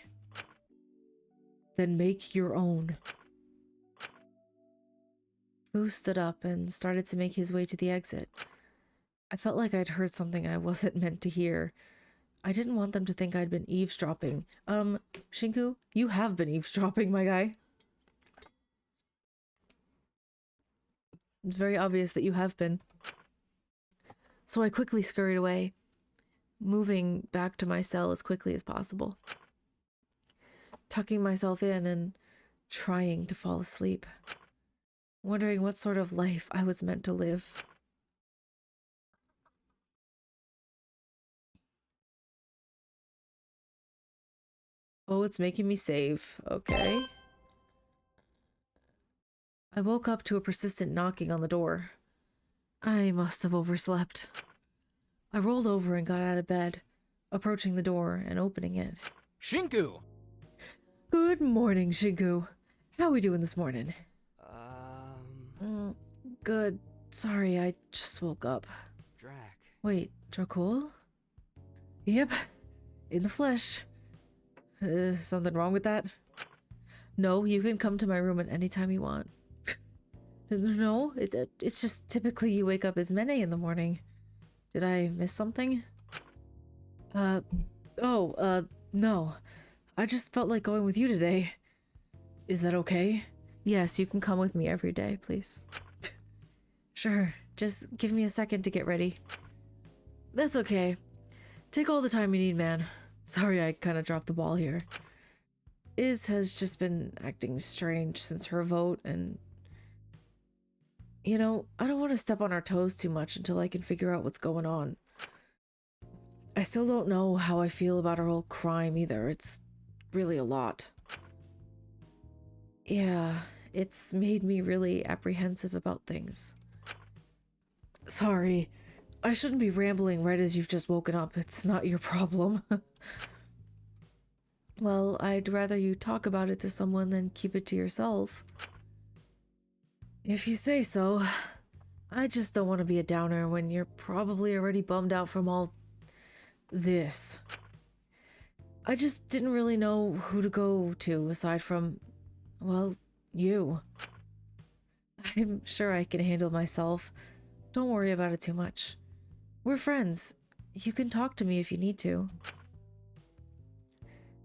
Then make your own. Fu stood up and started to make his way to the exit. I felt like I'd heard something I wasn't meant to hear. I didn't want them to think I'd been eavesdropping. Shinku, you have been eavesdropping, my guy. It's very obvious that you have been. So I quickly scurried away, moving back to my cell as quickly as possible, tucking myself in and trying to fall asleep, wondering what sort of life I was meant to live. Oh, it's making me save. Okay. I woke up to a persistent knocking on the door. I must have overslept. I rolled over and got out of bed, approaching the door and opening it. Shinku! Good morning, Shinku. How we doing this morning? Good. Sorry, I just woke up. Drac. Wait, Dracul? Yep, in the flesh. Something wrong with that? No, you can come to my room at any time you want. No, it's just typically you wake up as Mene in the morning. Did I miss something? No. I just felt like going with you today. Is that okay? Yes, you can come with me every day, please. Sure, just give me a second to get ready. That's okay. Take all the time you need, man. Sorry I kind of dropped the ball here. Iz has just been acting strange since her vote, and you know, I don't want to step on our toes too much until I can figure out what's going on. I still don't know how I feel about her whole crime either. It's really a lot. Yeah, it's made me really apprehensive about things. Sorry, I shouldn't be rambling right as you've just woken up. It's not your problem. Well, I'd rather you talk about it to someone than keep it to yourself. If you say so. I just don't want to be a downer when you're probably already bummed out from all this. I just didn't really know who to go to aside from, well, you. I'm sure I can handle myself. Don't worry about it too much. We're friends. You can talk to me if you need to.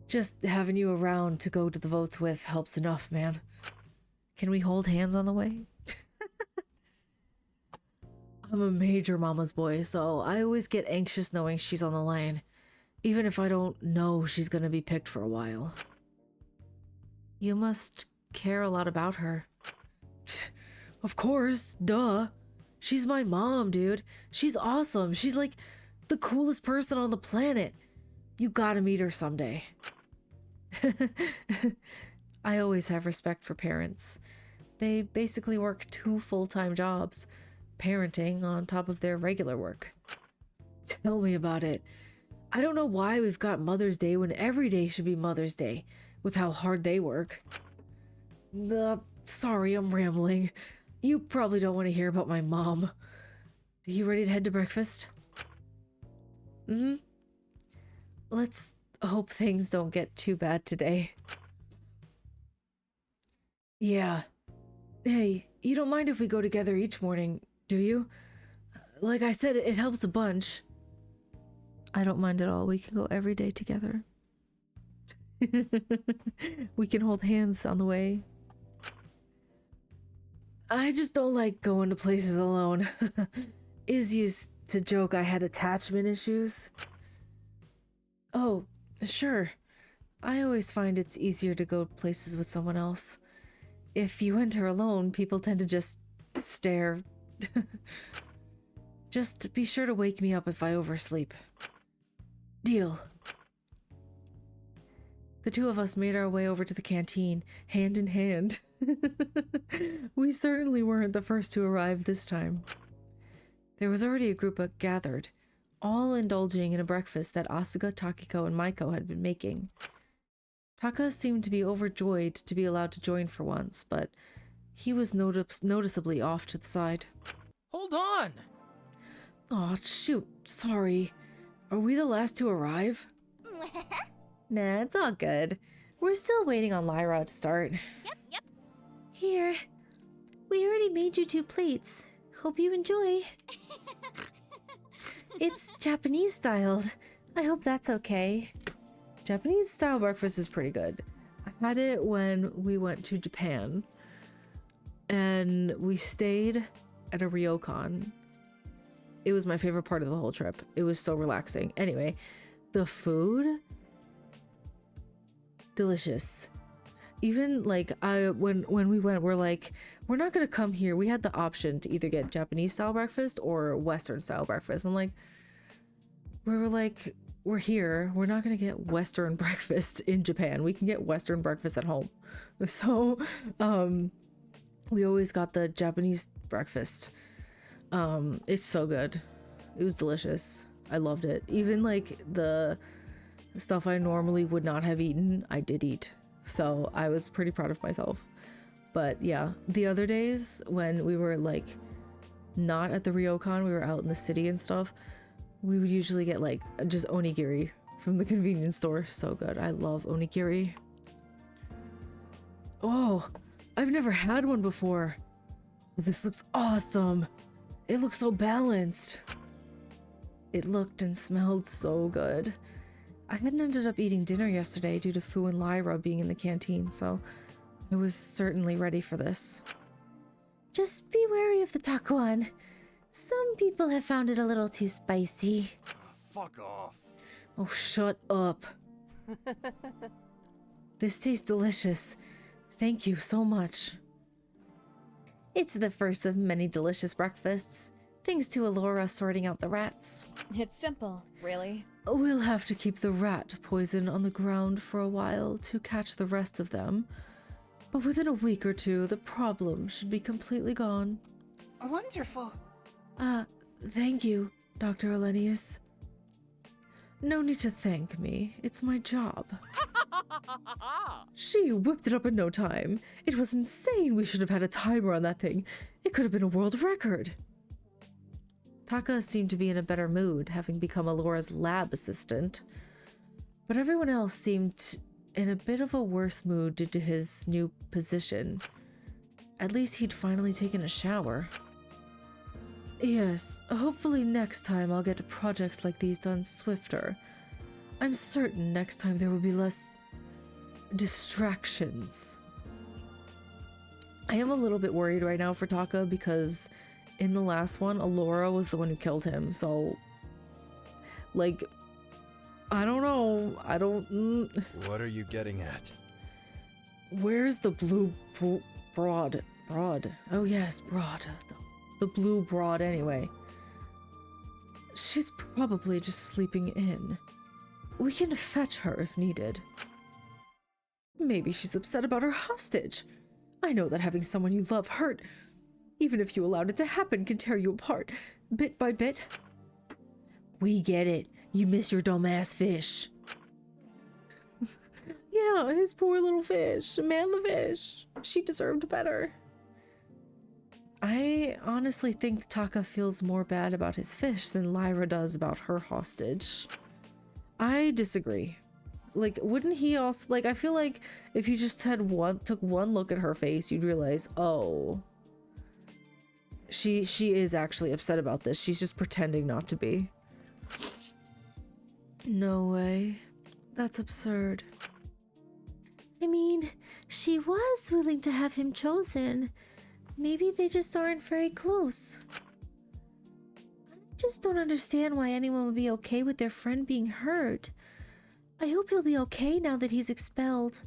Just having you around to go to the votes with helps enough, man. Can we hold hands on the way? I'm a major mama's boy, so I always get anxious knowing she's on the line, even if I don't know she's gonna be picked for a while. You must care a lot about her. Of course, duh. She's my mom, dude. She's awesome. She's like the coolest person on the planet. You gotta meet her someday. I always have respect for parents. They basically work 2 full-time jobs, parenting on top of their regular work. Tell me about it. I don't know why we've got Mother's Day when every day should be Mother's Day, with how hard they work. Sorry, I'm rambling. You probably don't want to hear about my mom. Are you ready to head to breakfast? Mm-hmm. Let's hope things don't get too bad today. Yeah. Hey, you don't mind if we go together each morning, do you? Like I said, it helps a bunch. I don't mind at all. We can go every day together. We can hold hands on the way. I just don't like going to places alone. Iz used to joke I had attachment issues. Oh, sure. I always find it's easier to go places with someone else. If you enter alone, people tend to just stare. Just be sure to wake me up if I oversleep. Deal. The 2 of us made our way over to the canteen, hand in hand. We certainly weren't the first to arrive this time. There was already a group gathered, all indulging in a breakfast that Asuka, Takiko, and Maiko had been making. Taka seemed to be overjoyed to be allowed to join for once, but he was noticeably off to the side. Hold on! Aw, shoot, sorry. Are we the last to arrive? Nah, it's all good. We're still waiting on Lyra to start. Yep. Here. We already made you 2 plates. Hope you enjoy. It's Japanese styled. I hope that's okay. Japanese style breakfast is pretty good. I had it when we went to Japan, and we stayed at a ryokan. It was my favorite part of the whole trip. It was so relaxing. Anyway, the food, delicious. Even like when we went, we're like, we're not gonna come here. We had the option to either get Japanese style breakfast or Western style breakfast. I'm like, we were like, we're here. We're not gonna get Western breakfast in Japan. We can get Western breakfast at home. So, we always got the Japanese breakfast. It's so good. It was delicious. I loved it. Even like the stuff I normally would not have eaten, I did eat. So I was pretty proud of myself. But yeah, the other days when we were like not at the ryokan, we were out in the city and stuff, we would usually get like just onigiri from the convenience store. So good. I love onigiri. Oh, I've never had one before. This looks awesome. It looks so balanced. It looked and smelled so good. I hadn't ended up eating dinner yesterday due to Fu and Lyra being in the canteen, so I was certainly ready for this. Just be wary of the takuan. Some people have found it a little too spicy. Fuck off. Oh, shut up. This tastes delicious. Thank you so much. It's the first of many delicious breakfasts, thanks to Alora sorting out the rats. It's simple, really. We'll have to keep the rat poison on the ground for a while to catch the rest of them. But within a week or two, the problem should be completely gone. Wonderful. Thank you, Dr. Elenius. No need to thank me. It's my job. She whipped it up in no time. It was insane. We should have had a timer on that thing. It could have been a world record. Taka seemed to be in a better mood, having become Alora's lab assistant. But everyone else seemed in a bit of a worse mood due to his new position. At least he'd finally taken a shower. Yes, hopefully next time I'll get projects like these done swifter. I'm certain next time there will be less distractions. I am a little bit worried right now for Taka because in the last one, Alora was the one who killed him, so like, I don't know. What are you getting at? Where's the blue broad? Oh yes, broad. The blue broad anyway. She's probably just sleeping in. We can fetch her if needed. Maybe she's upset about her hostage. I know that having someone you love hurt, even if you allowed it to happen, can tear you apart, bit by bit. We get it. You missed your dumbass fish. Yeah, his poor little fish. Man the fish. She deserved better. I honestly think Taka feels more bad about his fish than Lyra does about her hostage. I disagree. Like, wouldn't he also, like, I feel like if you just took one look at her face, you'd realize, oh, she is actually upset about this. She's just pretending not to be. No way. That's absurd. I mean, she was willing to have him chosen. Maybe they just aren't very close. I just don't understand why anyone would be okay with their friend being hurt. I hope he'll be okay now that he's expelled.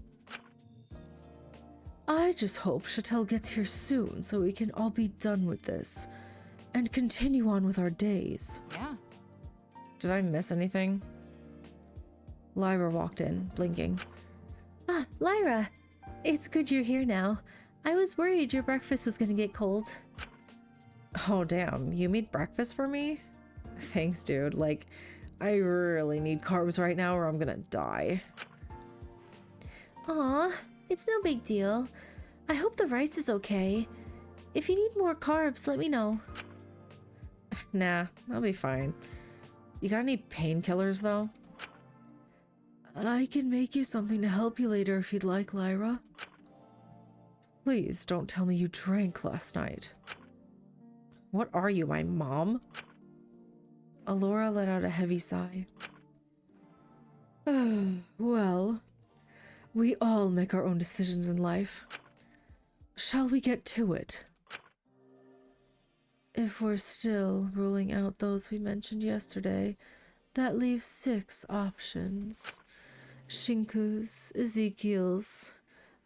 I just hope Chattel gets here soon so we can all be done with this and continue on with our days. Yeah. Did I miss anything? Lyra walked in, blinking. Ah, Lyra. It's good you're here now. I was worried your breakfast was gonna get cold. Oh damn, you made breakfast for me? Thanks, dude. Like, I really need carbs right now or I'm gonna die. Aw, it's no big deal. I hope the rice is okay. If you need more carbs, let me know. Nah, I'll be fine. You got any painkillers though? I can make you something to help you later if you'd like, Lyra. Please don't tell me you drank last night. What are you, my mom? Alora let out a heavy sigh. Well, we all make our own decisions in life. Shall we get to it? If we're still ruling out those we mentioned yesterday, that leaves 6 options. Shinku's, Ezekiel's,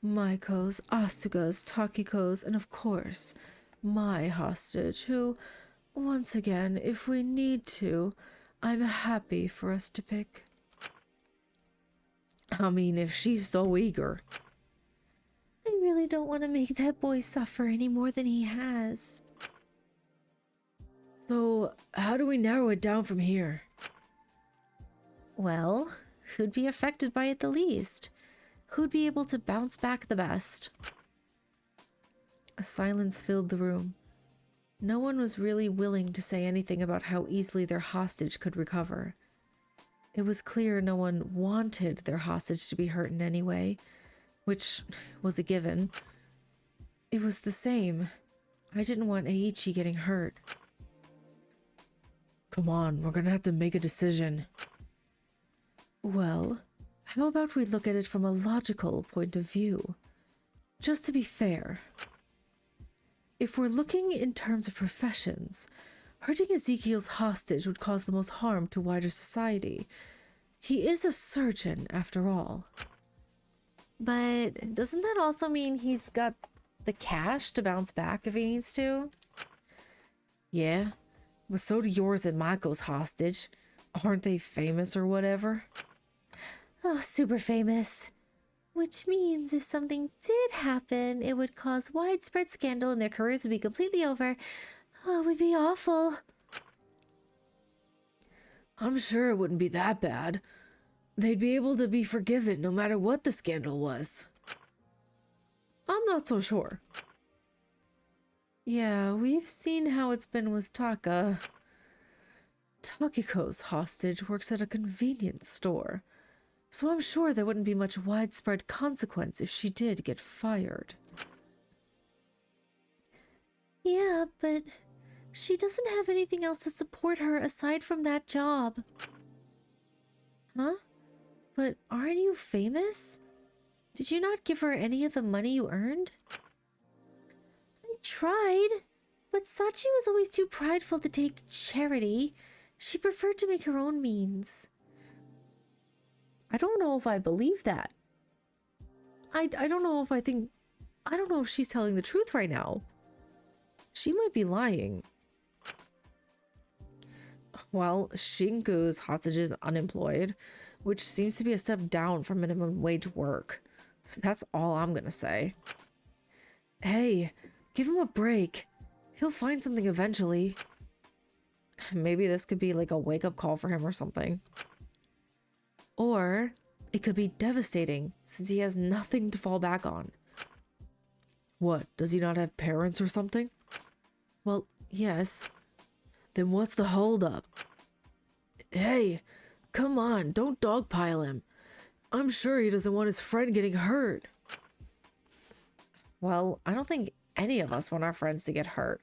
Maiko's, Asuga's, Takiko's, and of course, my hostage, who, once again, if we need to, I'm happy for us to pick. I mean, if she's so eager. I really don't want to make that boy suffer any more than he has. So, how do we narrow it down from here? Well, who'd be affected by it the least? Who'd be able to bounce back the best? A silence filled the room. No one was really willing to say anything about how easily their hostage could recover. It was clear no one wanted their hostage to be hurt in any way, which was a given. It was the same. I didn't want Eiichi getting hurt. Come on, we're gonna have to make a decision. Well, how about we look at it from a logical point of view? Just to be fair. If we're looking in terms of professions, hurting Ezekiel's hostage would cause the most harm to wider society. He is a surgeon, after all. But doesn't that also mean he's got the cash to bounce back if he needs to? Yeah, but so do yours and Michael's hostage. Aren't they famous or whatever? Oh, super famous. Which means if something did happen, it would cause widespread scandal and their careers would be completely over. Oh, it would be awful. I'm sure it wouldn't be that bad. They'd be able to be forgiven no matter what the scandal was. I'm not so sure. Yeah, we've seen how it's been with Taka. Takiko's hostage works at a convenience store, so I'm sure there wouldn't be much widespread consequence if she did get fired. Yeah, but she doesn't have anything else to support her aside from that job. Huh? But aren't you famous? Did you not give her any of the money you earned? I tried, but Sachi was always too prideful to take charity. She preferred to make her own means. I don't know if I believe that. I don't know if I don't know if she's telling the truth right now. She might be lying. Well, Shinku's hostage is unemployed, which seems to be a step down from minimum wage work. That's all I'm gonna say. Hey, give him a break. He'll find something eventually. Maybe this could be like a wake-up call for him or something. Or it could be devastating since he has nothing to fall back on. What, does he not have parents or something? Well, yes. Then what's the holdup? Hey, come on, don't dogpile him. I'm sure he doesn't want his friend getting hurt. Well, I don't think any of us want our friends to get hurt.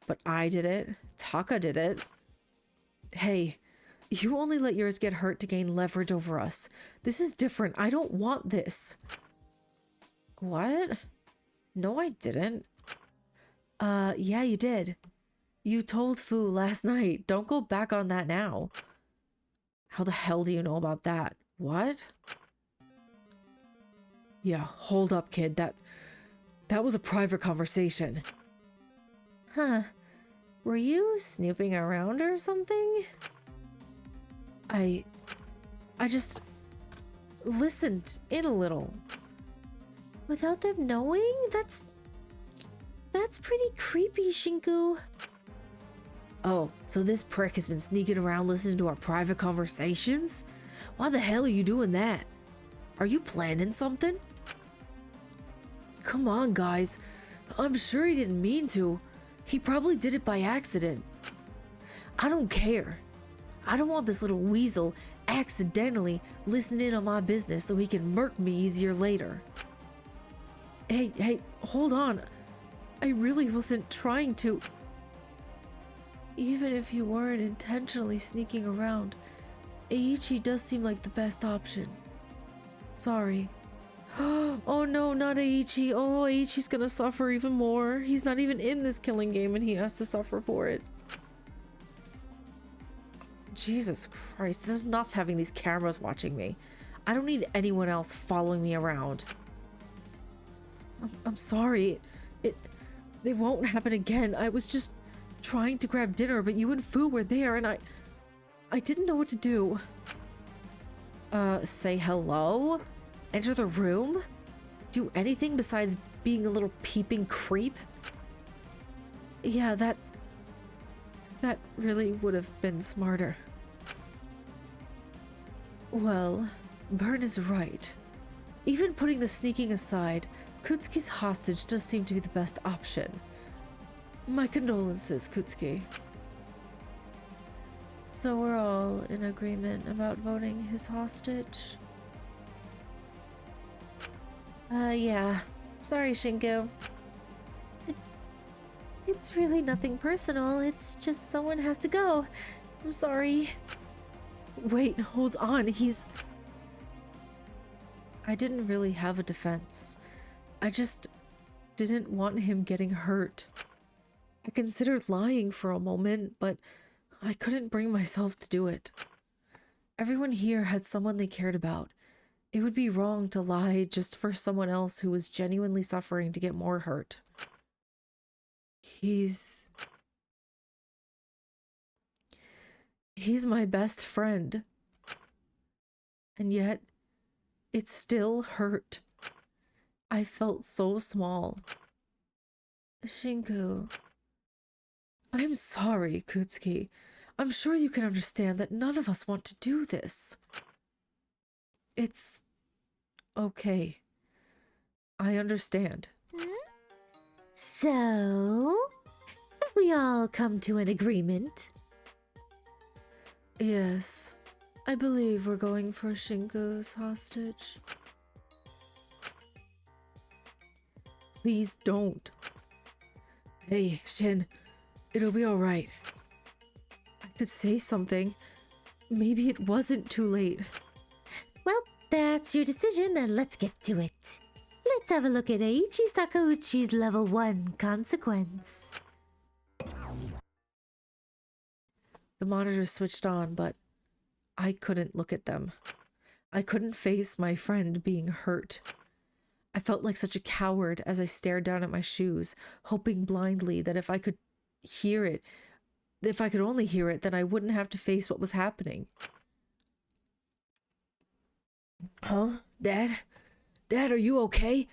But I did it. Taka did it. Hey, you only let yours get hurt to gain leverage over us. This is different. I don't want this. What? No, I didn't. Yeah, you did. You told Fu last night. Don't go back on that now. How the hell do you know about that? What? Yeah, hold up, kid. That was a private conversation. Huh. Were you snooping around or something? I just listened in a little. Without them knowing? That's pretty creepy, Shinku. Oh, so this prick has been sneaking around listening to our private conversations? Why the hell are you doing that? Are you planning something? Come on, guys. I'm sure he didn't mean to. He probably did it by accident. I don't care. I don't want this little weasel accidentally listening in on my business so he can murk me easier later. Hey, hold on. I really wasn't trying to. Even if you weren't intentionally sneaking around, Eiichi does seem like the best option. Sorry. Oh no, not Eiichi. Oh, Eiichi's gonna suffer even more. He's not even in this killing game and he has to suffer for it. Jesus Christ, this is enough having these cameras watching me. I don't need anyone else following me around. I'm sorry. It won't happen again. I was just trying to grab dinner, but you and Fu were there and I didn't know what to do. Say hello? Enter the room? Do anything besides being a little peeping creep? Yeah, that really would have been smarter. Well, Burn is right. Even putting the sneaking aside, Kutsuki's hostage does seem to be the best option. My condolences, Kutsuki. So we're all in agreement about voting his hostage? Yeah. Sorry, Shinku. It's really nothing personal. It's just someone has to go. I'm sorry. Wait, hold on. I didn't really have a defense. I just didn't want him getting hurt. I considered lying for a moment, but I couldn't bring myself to do it. Everyone here had someone they cared about, It would be wrong to lie just for someone else who was genuinely suffering to get more hurt. He's my best friend. And yet, it still hurt. I felt so small. Shinku. I'm sorry, Kutsuki. I'm sure you can understand that none of us want to do this. It's okay. I understand. So, have we all come to an agreement? Yes, I believe we're going for Shinku's hostage. Please don't. Hey, Shin, it'll be alright. I could say something. Maybe it wasn't too late. Well, that's your decision, then let's get to it. Let's have a look at Eiichi Sakauchi's level 1 consequence. The monitors switched on, but I couldn't look at them. I couldn't face my friend being hurt. I felt like such a coward as I stared down at my shoes, hoping blindly that if I could hear it, if I could only hear it, then I wouldn't have to face what was happening. Huh? Dad? Dad, are you okay?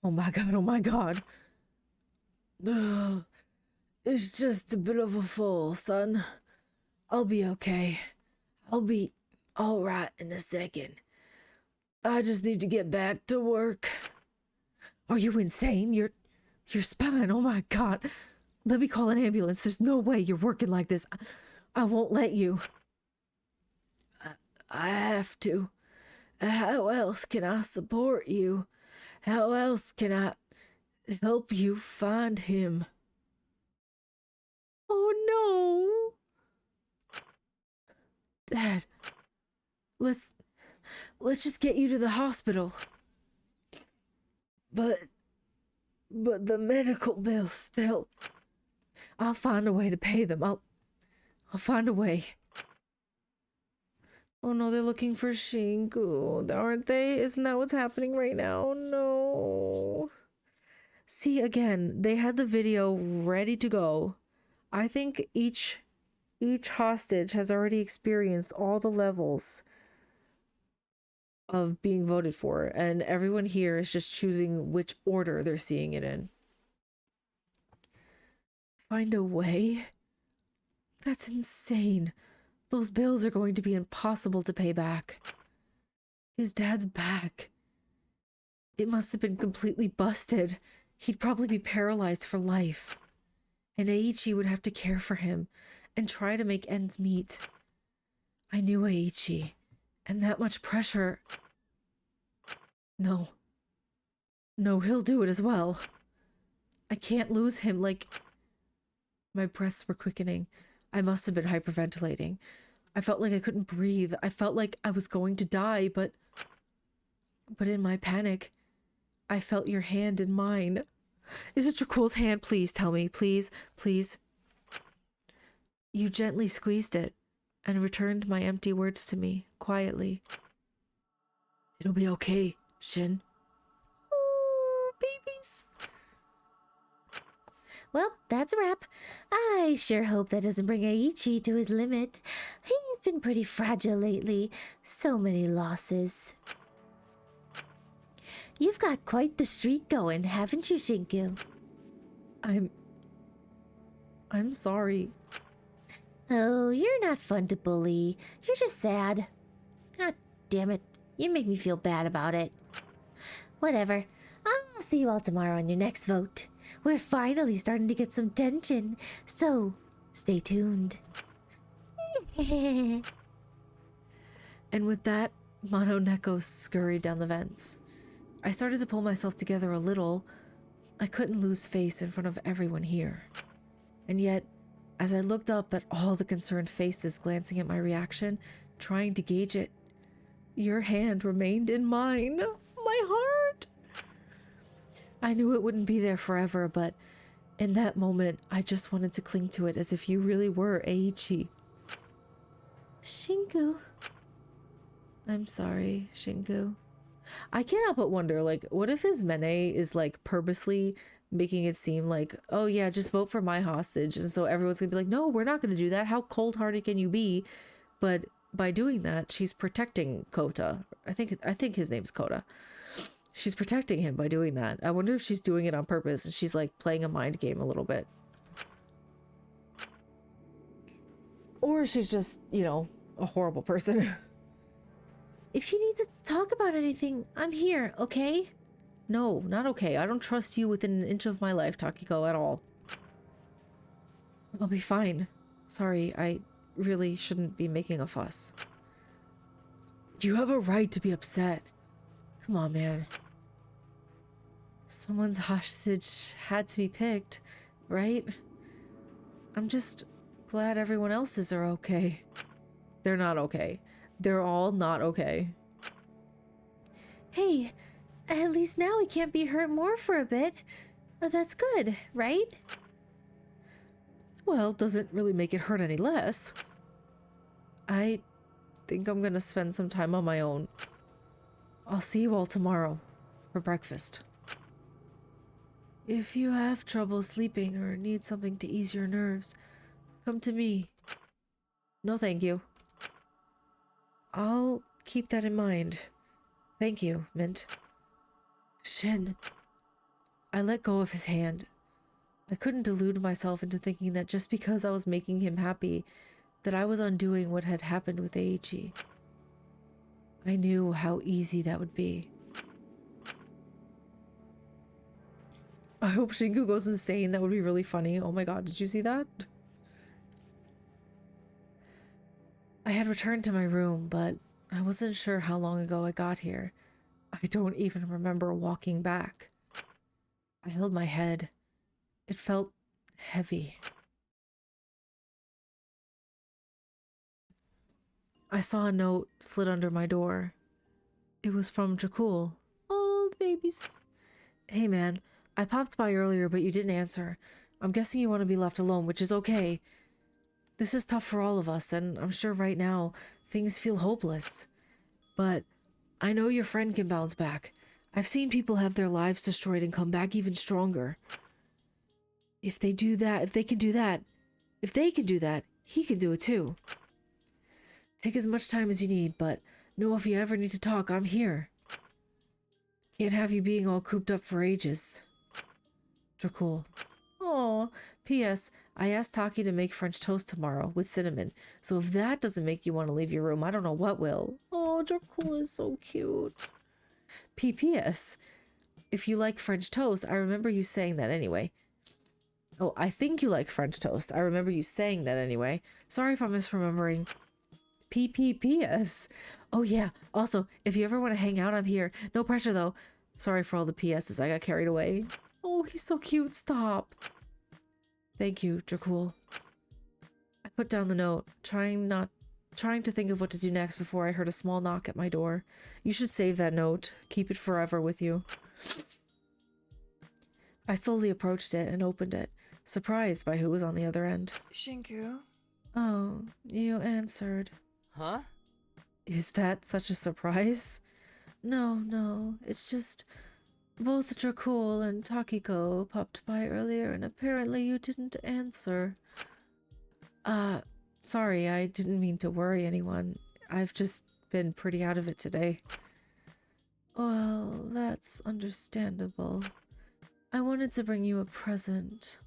Oh my god, oh my god. Ugh. It's just a bit of a fall, son. I'll be okay. I'll be alright in a second. I just need to get back to work. Are you insane? Your spine, oh my god. Let me call an ambulance. There's no way you're working like this. I won't let you. I have to. How else can I support you? How else can I help you find him? Oh no. Dad, let's just get you to the hospital. But the medical bills, I'll find a way to pay them. I'll find a way. Oh no, they're looking for Shinku, aren't they? Isn't that what's happening right now? No. See, again, they had the video ready to go. I think each hostage has already experienced all the levels of being voted for, and everyone here is just choosing which order they're seeing it in. Find a way? That's insane. Those bills are going to be impossible to pay back. His dad's back. It must have been completely busted. He'd probably be paralyzed for life. And Eiichi would have to care for him and try to make ends meet. I knew Eiichi, and that much pressure... No, he'll do it as well. I can't lose him, like... My breaths were quickening. I must have been hyperventilating. I felt like I couldn't breathe. I felt like I was going to die, but in my panic, I felt your hand in mine. Is it Dracul's hand? Please tell me. Please, please. You gently squeezed it and returned my empty words to me, quietly. It'll be okay, Shin. Oh, babies. Well, that's a wrap. I sure hope that doesn't bring Eiichi to his limit. He's been pretty fragile lately. So many losses. You've got quite the streak going, haven't you, Shinku? I'm sorry. Oh, you're not fun to bully. You're just sad. Ah, damn it. You make me feel bad about it. Whatever. I'll see you all tomorrow on your next vote. We're finally starting to get some tension, so stay tuned. And with that, Mono Neko scurried down the vents. I started to pull myself together a little. I couldn't lose face in front of everyone here. And yet, as I looked up at all the concerned faces glancing at my reaction, trying to gauge it, your hand remained in mine. My heart! I knew it wouldn't be there forever, but in that moment, I just wanted to cling to it as if you really were Eiichi. Shinku. I'm sorry, Shinku. I can't help but wonder, like, what if his Mene is like purposely making it seem like, oh yeah, just vote for my hostage, and so everyone's gonna be like, no, we're not gonna do that. How cold-hearted can you be? But by doing that, she's protecting Kota. I think his name's Kota. She's protecting him by doing that. I wonder if she's doing it on purpose and she's like playing a mind game a little bit. Or she's just, you know, a horrible person. If you need to talk about anything, I'm here, okay? No, not okay. I don't trust you within an inch of my life, Takiko, at all. I'll be fine. Sorry, I really shouldn't be making a fuss. You have a right to be upset. Come on, man. Someone's hostage had to be picked, right? I'm just glad everyone else's are okay. They're not okay. They're all not okay. Hey, at least now we can't be hurt more for a bit. That's good, right? Well, doesn't really make it hurt any less. I think I'm gonna spend some time on my own. I'll see you all tomorrow for breakfast. If you have trouble sleeping or need something to ease your nerves, come to me. No, thank you. I'll keep that in mind. Thank you, Mint. Shin. I let go of his hand. I couldn't delude myself into thinking that just because I was making him happy, that I was undoing what had happened with Eiichi. I knew how easy that would be. I hope Shinku goes insane. That would be really funny. Oh my god, did you see that? I had returned to my room, but I wasn't sure how long ago I got here. I don't even remember walking back. I held my head. It felt heavy. I saw a note slid under my door. It was from Dracul. Old babies. Hey man, I popped by earlier, but you didn't answer. I'm guessing you want to be left alone, which is okay. This is tough for all of us, and I'm sure right now things feel hopeless. But I know your friend can bounce back. I've seen people have their lives destroyed and come back even stronger. If they can do that, he can do it too. Take as much time as you need, but know if you ever need to talk, I'm here. Can't have you being all cooped up for ages. Dracul. Aw. P.S. I asked Taki to make French toast tomorrow with cinnamon, so if that doesn't make you want to leave your room, I don't know what will. Oh, Dracul is so cute. P.P.S. If you like French toast, I remember you saying that anyway. Oh, I think you like French toast. I remember you saying that anyway. Sorry if I'm misremembering. P.P.P.S. Oh yeah, also, if you ever want to hang out, I'm here. No pressure though. Sorry for all the P.S.'s. I got carried away. Oh, he's so cute. Stop. Thank you, Dracul. I put down the note, trying to think of what to do next before I heard a small knock at my door. You should save that note. Keep it forever with you. I slowly approached it and opened it, surprised by who was on the other end. Shinku? Oh, you answered. Huh? Is that such a surprise? No, it's just both Dracul and Takiko popped by earlier and apparently you didn't answer. Sorry, I didn't mean to worry anyone. I've just been pretty out of it today. Well, that's understandable. I wanted to bring you a present.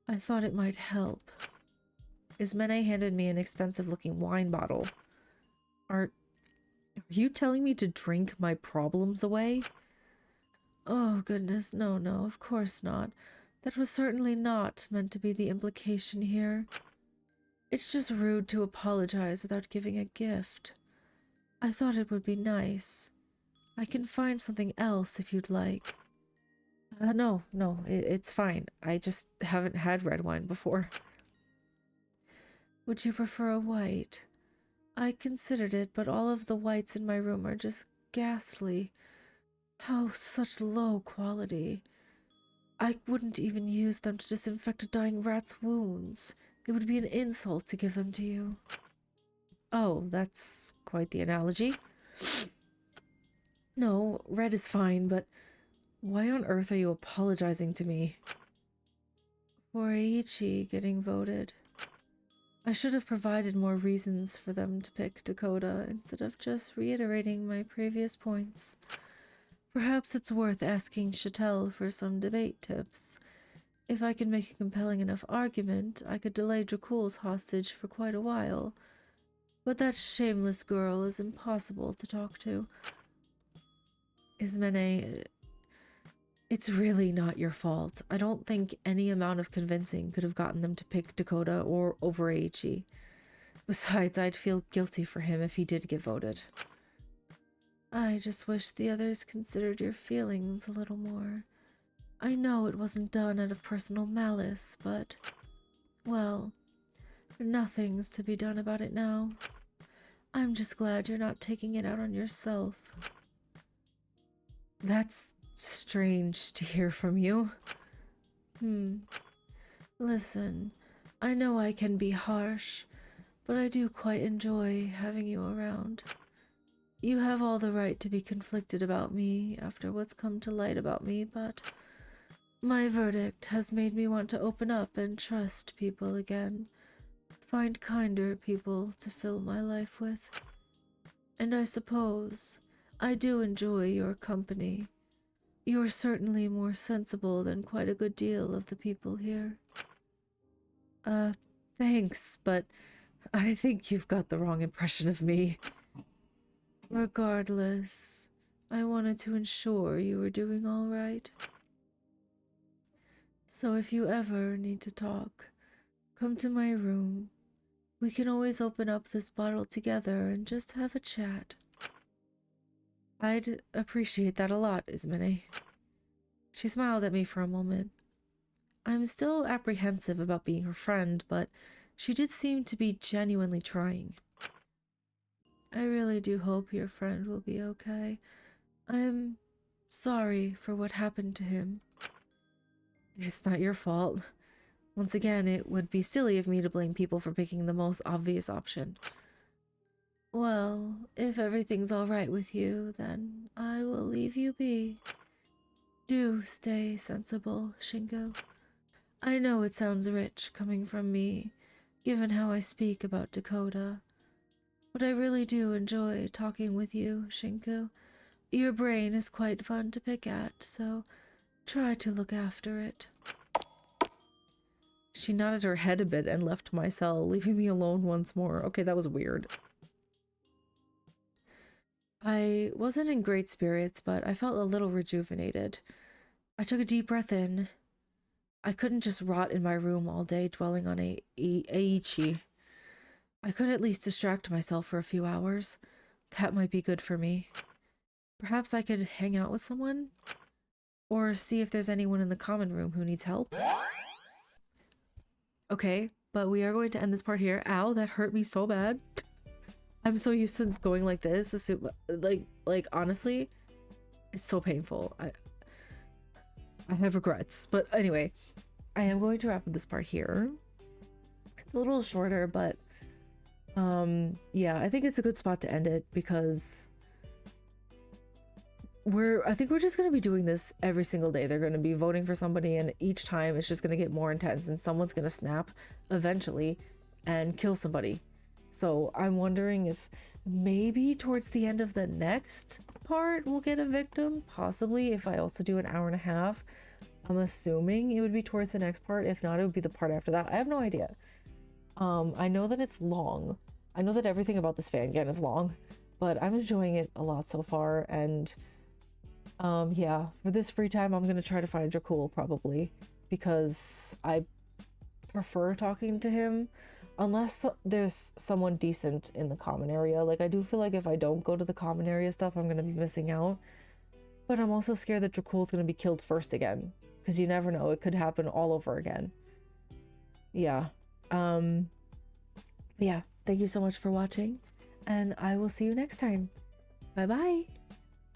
I thought it might help. Ismene handed me an expensive-looking wine bottle. Are you telling me to drink my problems away? Oh, goodness, no, of course not. That was certainly not meant to be the implication here. It's just rude to apologize without giving a gift. I thought it would be nice. I can find something else if you'd like. No, it's fine. I just haven't had red wine before. Would you prefer a white? I considered it, but all of the whites in my room are just ghastly. Oh, such low quality. I wouldn't even use them to disinfect a dying rat's wounds. It would be an insult to give them to you. Oh, that's quite the analogy. No, red is fine, but why on earth are you apologizing to me? For Aichi getting voted. I should have provided more reasons for them to pick Dakota instead of just reiterating my previous points. Perhaps it's worth asking Chattel for some debate tips. If I can make a compelling enough argument, I could delay Dracul's hostage for quite a while. But that shameless girl is impossible to talk to. Ismene, it's really not your fault. I don't think any amount of convincing could have gotten them to pick Dakota or over Aichi. Besides, I'd feel guilty for him if he did get voted. I just wish the others considered your feelings a little more. I know it wasn't done out of personal malice, but, well, nothing's to be done about it now. I'm just glad you're not taking it out on yourself. That's strange to hear from you. Listen, I know I can be harsh, but I do quite enjoy having you around. You have all the right to be conflicted about me after what's come to light about me, but my verdict has made me want to open up and trust people again. Find kinder people to fill my life with. And I suppose I do enjoy your company. You're certainly more sensible than quite a good deal of the people here. Thanks, but I think you've got the wrong impression of me. Regardless, I wanted to ensure you were doing all right. So if you ever need to talk, come to my room. We can always open up this bottle together and just have a chat. I'd appreciate that a lot, Ismene. She smiled at me for a moment. I'm still apprehensive about being her friend, but she did seem to be genuinely trying. I really do hope your friend will be okay. I'm sorry for what happened to him. It's not your fault. Once again, it would be silly of me to blame people for picking the most obvious option. Well, if everything's all right with you, then I will leave you be. Do stay sensible, Shinku. I know it sounds rich coming from me, given how I speak about Dakota, but I really do enjoy talking with you, Shinku. Your brain is quite fun to pick at, so try to look after it. She nodded her head a bit and left my cell, leaving me alone once more. Okay, that was weird. I wasn't in great spirits, but I felt a little rejuvenated. I took a deep breath in. I couldn't just rot in my room all day dwelling on Aichi. I could at least distract myself for a few hours. That might be good for me. Perhaps I could hang out with someone? Or see if there's anyone in the common room who needs help? Okay, but we are going to end this part here. Ow, that hurt me so bad. I'm so used to going like this. Like honestly, it's so painful. I have regrets. But anyway, I am going to wrap up this part here. It's a little shorter, but yeah, I think it's a good spot to end it because I think we're just going to be doing this every single day. They're going to be voting for somebody, and each time it's just going to get more intense, and someone's going to snap eventually and kill somebody. So I'm wondering if maybe towards the end of the next part we'll get a victim, possibly, if I also do an hour and a half. I'm assuming it would be towards the next part. If not, it would be the part after that. I have no idea. I know that it's long. I know that everything about this fangan is long, but I'm enjoying it a lot so far. And yeah, for this free time, I'm gonna try to find Dracul probably, because I prefer talking to him unless there's someone decent in the common area. Like, I do feel like if I don't go to the common area stuff, I'm gonna be missing out. But I'm also scared that Dracul's gonna be killed first again, because you never know, it could happen all over again. Yeah. Yeah, thank you so much for watching, and I will see you next time. Bye bye.